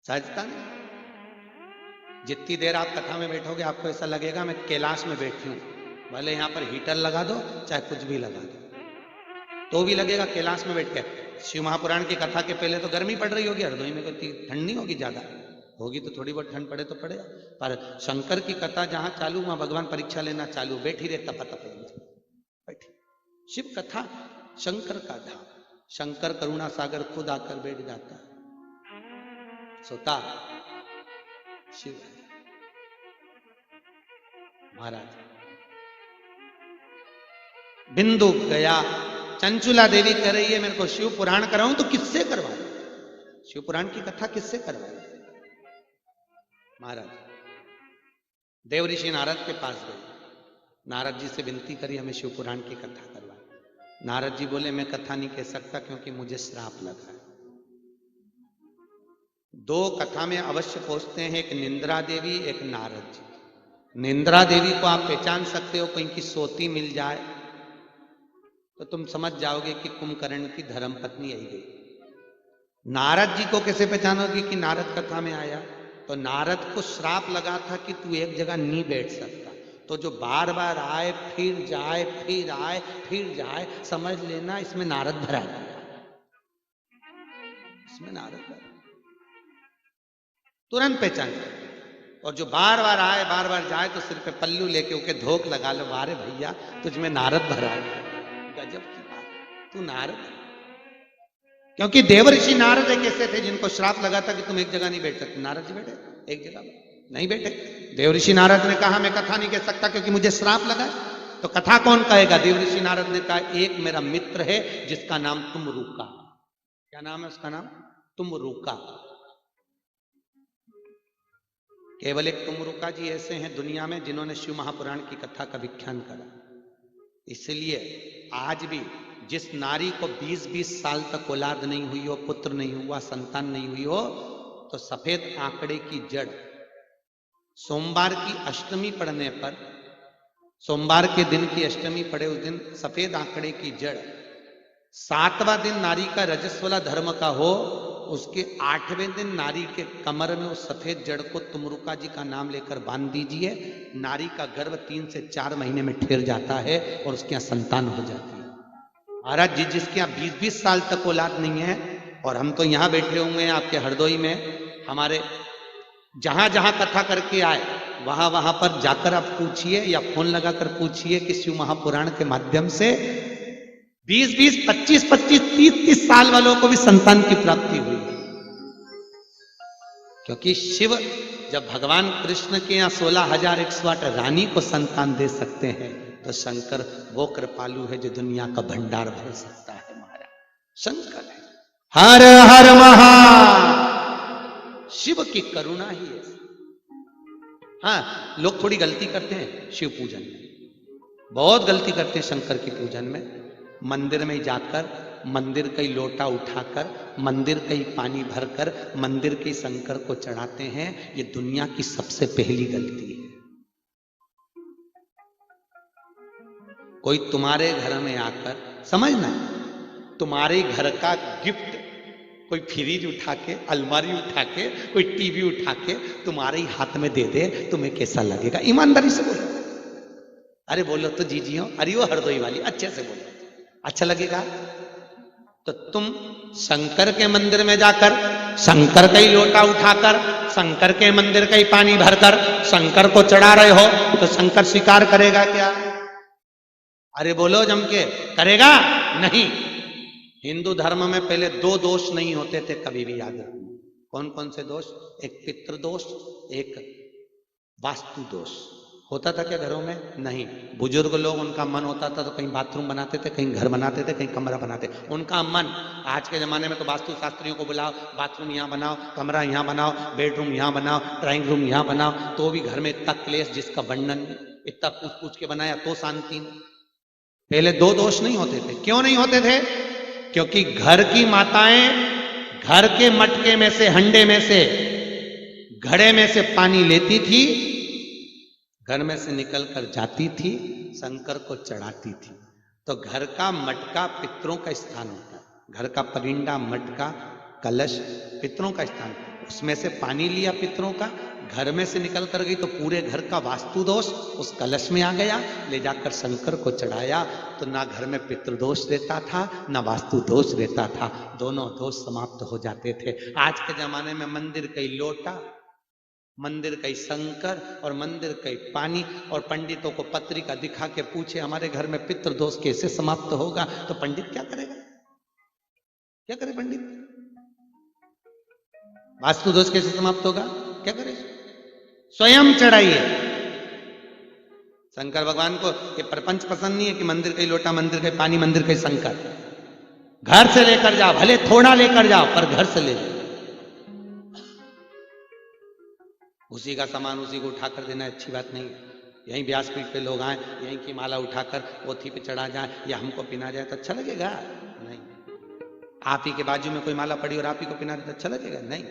S1: सहजता नहीं। जितनी देर आप कथा में बैठोगे आपको ऐसा लगेगा मैं कैलाश में बैठी हूं। भले यहां पर हीटर लगा दो, चाहे कुछ भी लगा दो, तो भी लगेगा कैलाश में बैठ के। शिव महापुराण की कथा के पहले तो गर्मी पड़ रही होगी, हरदोई में कोई ठंड नहीं होगी, ज्यादा होगी तो थोड़ी बहुत ठंड पड़े तो पड़ेगा, पर शंकर की कथा जहां चालू वहां भगवान परीक्षा लेना चालू, बैठी रहे तपा बैठी। शिव कथा शंकर का धाम, शंकर करुणा सागर खुद आकर बैठ जाता है, सोता शिव महाराज। बिंदु गया, चंचुला देवी कह रही है मेरे को शिव पुराण कराऊं तो किससे करवाऊं, शिव पुराण की कथा किससे करवाऊं। महाराज देवऋषि नारद के पास गए, नारद जी से विनती करी हमें शिव पुराण की कथा करवाए। नारद जी बोले मैं कथा नहीं कह सकता क्योंकि मुझे श्राप लगा है। दो कथा में अवश्य पहुंचते हैं, एक निंद्रा देवी, एक नारद जी। निंद्रा देवी को आप पहचान सकते हो, कहीं की सोती मिल जाए तो तुम समझ जाओगे कि कुंभकर्ण की धर्मपत्नी आई गई। नारद जी को कैसे पहचानोगे कि नारद कथा में आया? तो नारद को श्राप लगा था कि तू एक जगह नहीं बैठ सकता, तो जो बार बार आए फिर जाए फिर आए फिर जाए, समझ लेना इसमें नारद भरा गया, इसमें नारद भरा, तुरंत पहचान गया। और जो बार बार आए बार बार जाए तो सिर पे पल्लू लेके उके धोख लगा लो, अरे भैया तुझमें नारद भरा है, गजब की बात, तू नारद। क्योंकि देवऋषि नारद एक ऐसे थे जिनको श्राप लगा था कि तुम एक जगह नहीं बैठ सकते। नारद जी बैठे एक जगह नहीं बैठे। देवऋषि नारद ने कहा मैं कथा नहीं कह सकता क्योंकि मुझे श्राप लगा है। तो कथा कौन कहेगा? देवऋषि नारद ने कहा एक मेरा मित्र है जिसका नाम तुमरुका। क्या नाम है उसका? नाम तुमरुका। केवल एक तुमरुका जी ऐसे हैं दुनिया में जिन्होंने शिव महापुराण की कथा का विख्यान करा। इसलिए आज भी जिस नारी को 20-20 साल तक औलाद नहीं हुई हो, पुत्र नहीं हुआ, संतान नहीं हुई हो, तो सफेद आंकड़े की जड़ सोमवार की अष्टमी पड़ने पर, सोमवार के दिन की अष्टमी पड़े उस दिन सफेद आंकड़े की जड़ 7वां दिन नारी का रजस्वला धर्म का हो, उसके 8वें दिन नारी के कमर में उस सफेद जड़ को तुमरुका जी का नाम लेकर बांध दीजिए। नारी का गर्भ 3 से 4 महीने में ठहर जाता है और उसके यहाँ संतान हो जाती है। महाराज जी जिसके यहाँ 20-20 साल तक औलाद नहीं है, और हम तो यहाँ बैठे हुए हैं आपके हरदोई में, हमारे जहां जहां कथा करके आए वहां वहां पर जाकर आप पूछिए या फोन लगाकर पूछिए कि शिव महापुराण के माध्यम से 20-20, 25-25, 30-30 साल वालों को भी संतान की प्राप्ति हुई। क्योंकि शिव जब भगवान कृष्ण के यहाँ 16,108 रानी को संतान दे सकते हैं, तो शंकर वो कृपालु है जो दुनिया का भंडार भर सकता है। महाराज शंकर है। हर हर महा, शिव की करुणा ही है। हाँ, लोग थोड़ी गलती करते हैं शिव पूजन में, बहुत गलती करते हैं शंकर के पूजन में। मंदिर में जाकर मंदिर का ही लोटा उठाकर, मंदिर का ही पानी भरकर मंदिर के शंकर को चढ़ाते हैं। ये दुनिया की सबसे पहली गलती है। कोई तुम्हारे घर में आकर, समझना, तुम्हारे घर का गिफ्ट कोई फ्रिज उठा के, अलमारी उठा के, कोई टीवी उठा के तुम्हारे ही हाथ में दे दे, तुम्हें कैसा लगेगा? ईमानदारी से बोलो। अरे बोलो तो जीजियो, अरे वो हरदोई वाली, अच्छे से बोलो, अच्छा लगेगा? तो तुम शंकर के मंदिर में जाकर शंकर का ही लोटा उठाकर, शंकर के मंदिर का ही पानी भरकर शंकर को चढ़ा रहे हो, तो शंकर स्वीकार करेगा क्या? अरे बोलो जम के, करेगा? नहीं। हिंदू धर्म में पहले 2 दोष नहीं होते थे, कभी भी याद रखना। कौन कौन से दोष? एक पितृदोष, एक वास्तु दोष। होता था क्या घरों में? नहीं। बुजुर्ग लोग, उनका मन होता था तो कहीं बाथरूम बनाते थे, कहीं घर बनाते थे, कहीं कमरा बनाते, उनका मन। आज के जमाने में तो वास्तु शास्त्रियों को बुलाओ, बाथरूम यहाँ बनाओ, कमरा यहाँ बनाओ, बेडरूम यहाँ बनाओ, ड्राइंग रूम यहाँ बनाओ, तो भी घर में इतना क्लेश जिसका वर्णन, इतना पूछ पूछ के बनाया तो शांति। पहले 2 दोष नहीं होते थे। क्यों नहीं होते थे? क्योंकि घर की माताएं घर के मटके में से, हंडे में से, घड़े में से पानी लेती थी, घर में से निकल कर जाती थी, शंकर को चढ़ाती थी। तो घर का मटका पितरों का स्थान होता है। घर का परिंडा, मटका, कलश पितरों का स्थान। उसमें से पानी लिया पितरों का, घर में से निकल कर गई तो पूरे घर का वास्तु दोष उस कलश में आ गया, ले जाकर शंकर को चढ़ाया, तो ना घर में पितृदोष रहता था, ना वास्तु दोष रहता था, दोनों दोष समाप्त हो जाते थे। आज के जमाने में मंदिर का ही लोटा, मंदिर का ही शंकर और मंदिर का ही पानी, और पंडितों को पत्रिका दिखा के पूछे हमारे घर में पितृदोष कैसे समाप्त होगा, तो पंडित क्या करेगा? क्या करे पंडित? वास्तु दोष कैसे समाप्त होगा? क्या करे? स्वयं चढ़ाइए। शंकर भगवान को ये प्रपंच पसंद नहीं है कि मंदिर का ही लोटा, मंदिर का ही पानी, मंदिर का ही शंकर। घर से लेकर जाओ, भले थोड़ा लेकर जाओ, पर घर से ले जाओ। उसी का सामान उसी को उठा कर देना अच्छी बात नहीं है। यहीं व्यासपीठ पे लोग आए, यहीं की माला उठाकर पोथी पे चढ़ा जाए या हमको पिना जाए तो अच्छा लगेगा? नहीं। आप ही के बाजू में कोई माला पड़ी और आप ही को पिना दे तो अच्छा लगेगा? नहीं।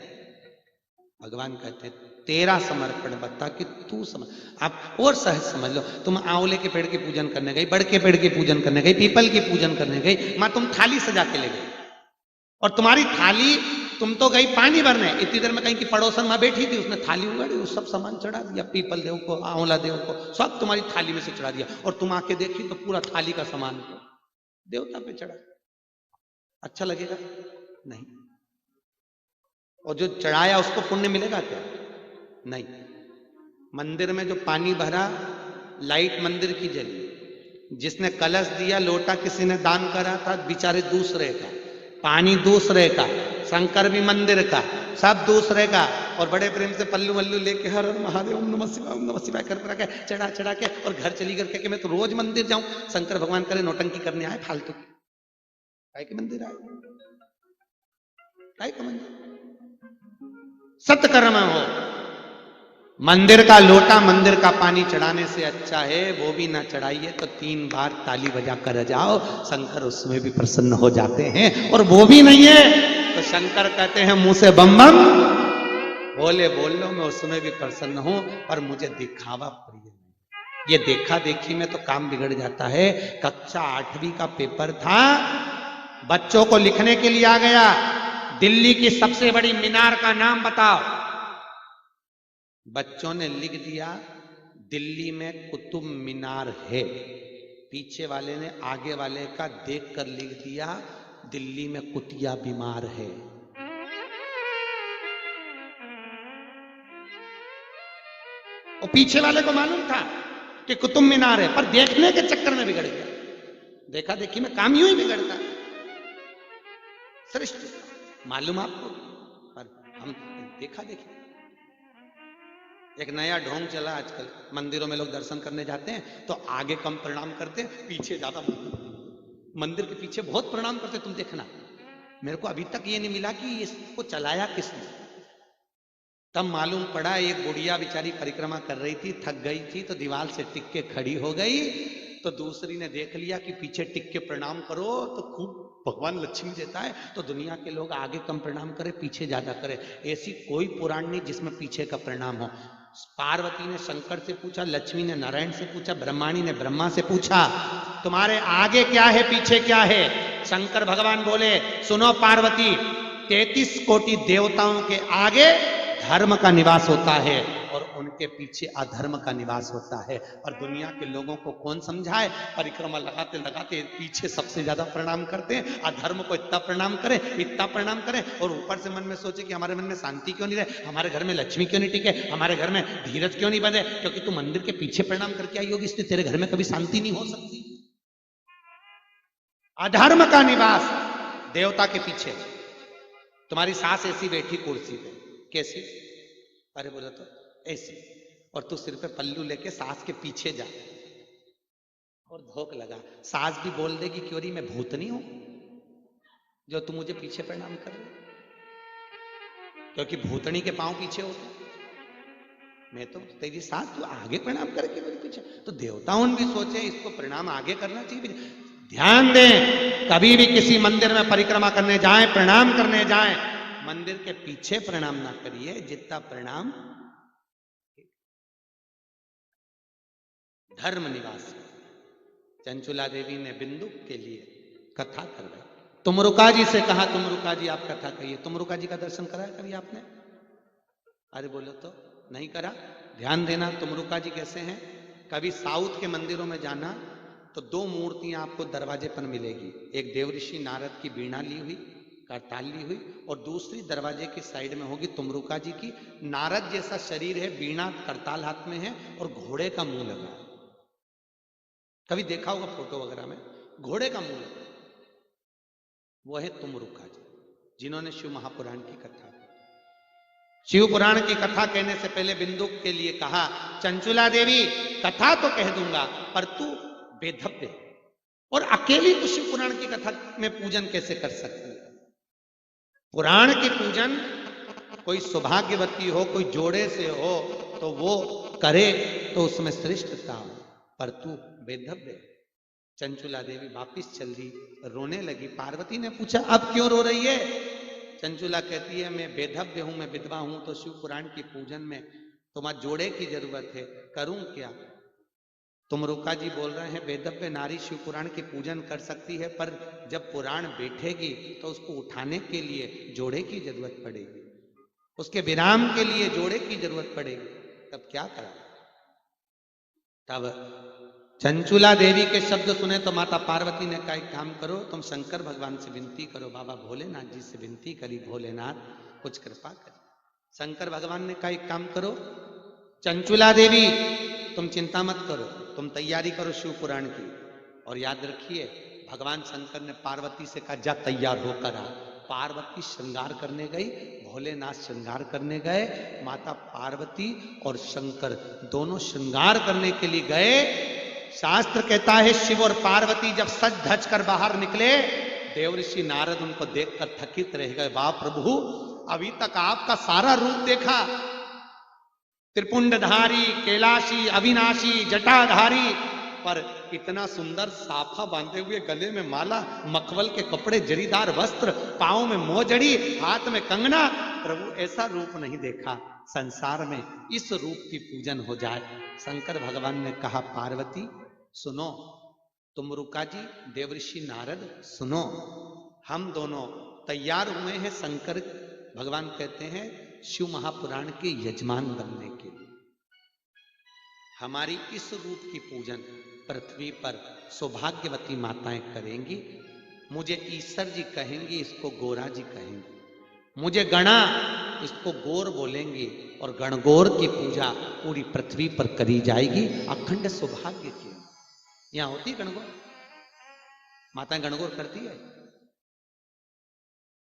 S1: भगवान कहते हैं तेरा समर्पण बता कि तू समझ। आप और सहज समझ लो, तुम आंवले के पेड़ की पूजन करने गई, बड़ के पेड़ की पूजन करने गई, पीपल की पूजन करने गई, मां तुम थाली सजा के ले गई और तुम्हारी थाली, तुम तो गई पानी भरने, इतनी देर में कहीं की पड़ोसन मां बैठी थी, उसने थाली उगाड़ी, उस सब सामान चढ़ा दिया, पीपल देव को, आंवला देव को, सब तुम्हारी थाली में से चढ़ा दिया और तुम आके देखी तो पूरा थाली का सामान देवता पे चढ़ा। अच्छा लगेगा? नहीं। और जो चढ़ाया उसको पुण्य मिलेगा क्या? नहीं। मंदिर में जो पानी भरा, लाइट मंदिर की जली, जिसने कलश दिया, लोटा किसी ने दान करा था, बेचारे दूसरे का, पानी दूसरे का, शंकर भी मंदिर का, सब दूसरे का, और बड़े प्रेम से पल्लू वल्लू लेके हर हर महादेव ओम नमः शिवाय कर के चढ़ा चढ़ा के और घर चली करके कि मैं तो रोज मंदिर जाऊं। शंकर भगवान करे नौटंकी करने आए फालतू की, काय के मंदिर आए, काय का मंदिर? सत्कर्म हो। मंदिर का लोटा, मंदिर का पानी चढ़ाने से अच्छा है वो भी ना चढ़ाइए तो 3 बार ताली बजा कर जाओ, शंकर उसमें भी प्रसन्न हो जाते हैं। और वो भी नहीं है तो शंकर कहते हैं मुंह से बम बम बोले बोल लो, मैं उसमें भी प्रसन्न हूं, पर मुझे दिखावा प्रिय नहीं। ये देखा देखी में तो काम बिगड़ जाता है। कक्षा 8वीं का पेपर था, बच्चों को लिखने के लिए आ गया, दिल्ली की सबसे बड़ी मीनार का नाम बताओ। बच्चों ने लिख दिया दिल्ली में कुतुब मीनार है, पीछे वाले ने आगे वाले का देखकर लिख दिया दिल्ली में कुतिया बीमार है। और पीछे वाले को मालूम था कि कुतुब मीनार है, पर देखने के चक्कर में बिगड़ गया। देखा देखी में काम यूं ही बिगड़ता है। सृष्टि मालूम आपको, पर हम देखा देखी। एक नया ढोंग चला आजकल, मंदिरों में लोग दर्शन करने जाते हैं तो आगे कम प्रणाम करते हैं, पीछे ज्यादा, मंदिर के पीछे बहुत प्रणाम करते। तुम देखना, मेरे को अभी तक ये नहीं मिला कि इसको चलाया किसने। तब मालूम पड़ा एक बुढ़िया बेचारी परिक्रमा कर रही थी, थक गई थी तो दीवार से टिक के खड़ी हो गई, तो दूसरी ने देख लिया कि पीछे टिक के प्रणाम करो तो खूब भगवान लक्ष्मी देता है, तो दुनिया के लोग आगे कम प्रणाम करे, पीछे ज्यादा करे। ऐसी कोई पुराण नहीं जिसमें पीछे का प्रणाम हो। पार्वती ने शंकर से पूछा, लक्ष्मी ने नारायण से पूछा, ब्रह्माणी ने ब्रह्मा से पूछा तुम्हारे आगे क्या है पीछे क्या है। शंकर भगवान बोले सुनो पार्वती, 33 कोटि देवताओं के आगे धर्म का निवास होता है और उनके पीछे अधर्म का निवास होता है। और दुनिया के लोगों को कौन समझाए, परिक्रमा लगाते लगाते पीछे सबसे ज्यादा प्रणाम करते हैं, अधर्म को इतना प्रणाम करें, इतना प्रणाम करें, और ऊपर से मन में सोचे कि हमारे मन में शांति क्यों नहीं रहे, हमारे घर में लक्ष्मी क्यों नहीं टिके, हमारे घर में धीरज क्यों नहीं बने, क्योंकि तू मंदिर के पीछे प्रणाम करके आई होगी इसलिए तेरे घर में कभी शांति नहीं हो सकती। अधर्म का निवास देवता के पीछे। तुम्हारी सास ऐसी बैठी कुर्सी पे, कैसी? अरे बोला तो ऐसी, और तू सिर पे पल्लू लेके सास के पीछे जा और धोख लगा। सास भी बोल देगी क्यों री मैं भूतनी हूं जो तू मुझे पीछे प्रणाम कर रही, क्योंकि भूतनी के पांव पीछे होते। मैं तो तेरी सास तू आगे प्रणाम करके मेरे पीछे, तो देवताओं भी सोचे इसको प्रणाम आगे करना चाहिए। ध्यान दें, कभी भी किसी मंदिर में परिक्रमा करने जाएं, प्रणाम करने जाएं, मंदिर के पीछे प्रणाम ना करिए, जितना प्रणाम धर्म निवास। चंचुला देवी ने बिंदु के लिए कथा करवाई। तुमरुका जी से कहा तुमरुका जी आप कथा कहिए। तुमरुका जी का दर्शन करा है कभी आपने? अरे बोलो तो नहीं करा। ध्यान देना, तुमरुका जी कैसे हैं। कभी साउथ के मंदिरों में जाना तो 2 मूर्तियां आपको दरवाजे पर मिलेगी, एक देवऋषि नारद की वीणा ली हुई, करताल ली हुई, और दूसरी दरवाजे की साइड में होगी तुमरुका जी की। नारद जैसा शरीर है, वीणा करताल हाथ में है और घोड़े का मुंह लगा है। कभी देखा होगा फोटो वगैरह में, घोड़े का मुंह लगा, वो है तुमरुका जी, जिन्होंने शिव महापुराण की कथा की। शिव पुराण की कथा कहने से पहले बिंदुक के लिए कहा चंचुला देवी कथा तो कह दूंगा पर तू बेधव्य और अकेली तो शिव पुराण की कथा में पूजन कैसे कर सकती है। पुराण की पूजन कोई सौभाग्यवती हो, कोई जोड़े से हो तो वो करे तो उसमें श्रेष्ठता हो, पर तू बेधव्य। चंचुला देवी वापिस चल दी, रोने लगी। पार्वती ने पूछा अब क्यों रो रही है? चंचुला कहती है मैं बेधव्य हूं, मैं विधवा हूं, तो शिव पुराण की पूजन में तुम्हारे जोड़े की जरूरत है, करूं क्या? तुम रुका जी बोल रहे हैं वेदव्य नारी शिव पुराण की पूजन कर सकती है, पर जब पुराण बैठेगी तो उसको उठाने के लिए जोड़े की जरूरत पड़ेगी, उसके विराम के लिए जोड़े की जरूरत पड़ेगी, तब क्या करा? तब चंचुला देवी के शब्द सुने तो माता पार्वती ने कहा एक काम करो, तुम शंकर भगवान से विनती करो, बाबा भोलेनाथ जी से विनती करी, भोलेनाथ कुछ कृपा करें। शंकर भगवान ने कहा एक काम करो चंचुला देवी, तुम चिंता मत करो, तुम तैयारी करो शिव पुराण की। और याद रखिए भगवान शंकर ने पार्वती से कहा जा तैयार होकर आ। पार्वती श्रृंगार करने गई, भोलेनाथ श्रृंगार करने गए। माता पार्वती और शंकर दोनों श्रृंगार करने के लिए गए। शास्त्र कहता है शिव और पार्वती जब सज धज कर बाहर निकले, देवऋषि नारद उनको देखकर थकित रह गए। वाह प्रभु, अभी तक आपका सारा रूप देखा, त्रिपुंडधारी, कैलाशी, अविनाशी, जटाधारी, पर इतना सुंदर साफा बांधे हुए, गले में माला, मखमल के कपड़े, जरीदार वस्त्र, पांव में मोजड़ी, हाथ में कंगना, प्रभु ऐसा रूप नहीं देखा संसार में, इस रूप की पूजन हो जाए। शंकर भगवान ने कहा पार्वती सुनो, तुम रुका जी, देवऋषि नारद सुनो, हम दोनों तैयार हुए हैं शंकर भगवान कहते हैं शिव महापुराण के यजमान बनने के लिए। हमारी इस रूप की पूजन पृथ्वी पर सौभाग्यवती माताएं करेंगी। मुझे ईश्वर जी कहेंगी, इसको गोरा जी कहेंगी, मुझे गणा, इसको गौर बोलेंगे, और गणगौर की पूजा पूरी पृथ्वी पर करी जाएगी अखंड सौभाग्य की। यहां होती गणगौर, माताएं गणगौर करती है,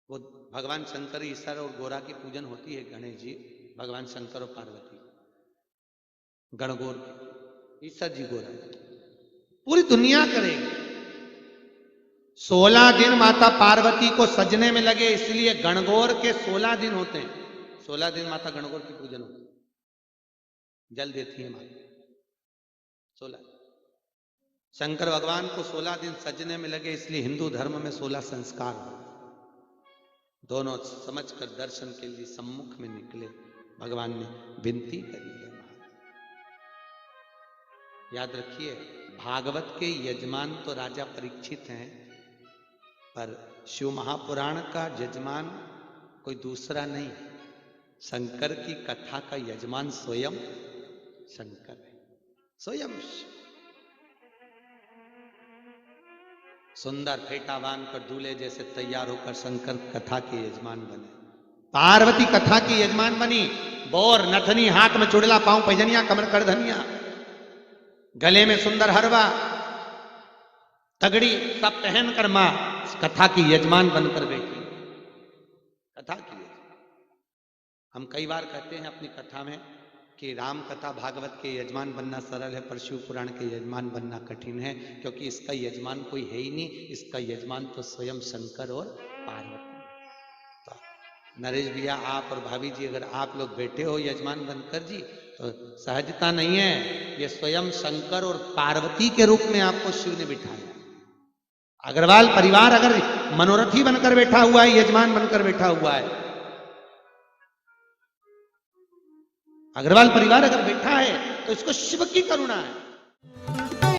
S1: वो भगवान शंकर, ईश्वर और गोरा की पूजन होती है। गणेश जी, भगवान शंकर और पार्वती, गणगौर की, ईश्वर जी गोरा, पूरी दुनिया करेगी। 16 दिन माता पार्वती को सजने में लगे, इसलिए गणगौर के 16 दिन होते हैं। 16 दिन माता गणगौर की पूजन होती है, जल देती है माता 16। शंकर भगवान को 16 दिन सजने में लगे, इसलिए हिंदू धर्म में 16 संस्कार हो। दोनों समझकर दर्शन के लिए सम्मुख में निकले, भगवान ने विनती करी है। याद रखिए भागवत के यजमान तो राजा परीक्षित हैं, पर शिव महापुराण का यजमान कोई दूसरा नहीं, शंकर की कथा का यजमान स्वयं शंकर है, स्वयं। सुंदर फेटा बांध कर दूल्हे जैसे तैयार होकर शंकर कथा के यजमान बने, पार्वती कथा की यजमान बनी। बोर नथनी, हाथ में चुड़ला, पांव पैजनिया, कमर कर धनिया, गले में सुंदर हरवा, तगड़ी सब पहन कर मां कथा की यजमान बनकर बैठी। कथा की हम कई बार कहते हैं अपनी कथा में कि राम कथा भागवत के यजमान बनना सरल है, पर शिव पुराण के यजमान बनना कठिन है, क्योंकि इसका यजमान कोई है ही नहीं, इसका यजमान तो स्वयं शंकर और पार्वती। तो नरेश भैया, आप और भाभी जी, अगर आप लोग बैठे हो यजमान बनकर जी, तो सहजता नहीं है, ये स्वयं शंकर और पार्वती के रूप में आपको शिव ने बिठाया। अग्रवाल परिवार अगर मनोरथी बनकर बैठा हुआ है, यजमान बनकर बैठा हुआ है, अग्रवाल परिवार अगर बैठा है तो इसको शिव की करुणा है।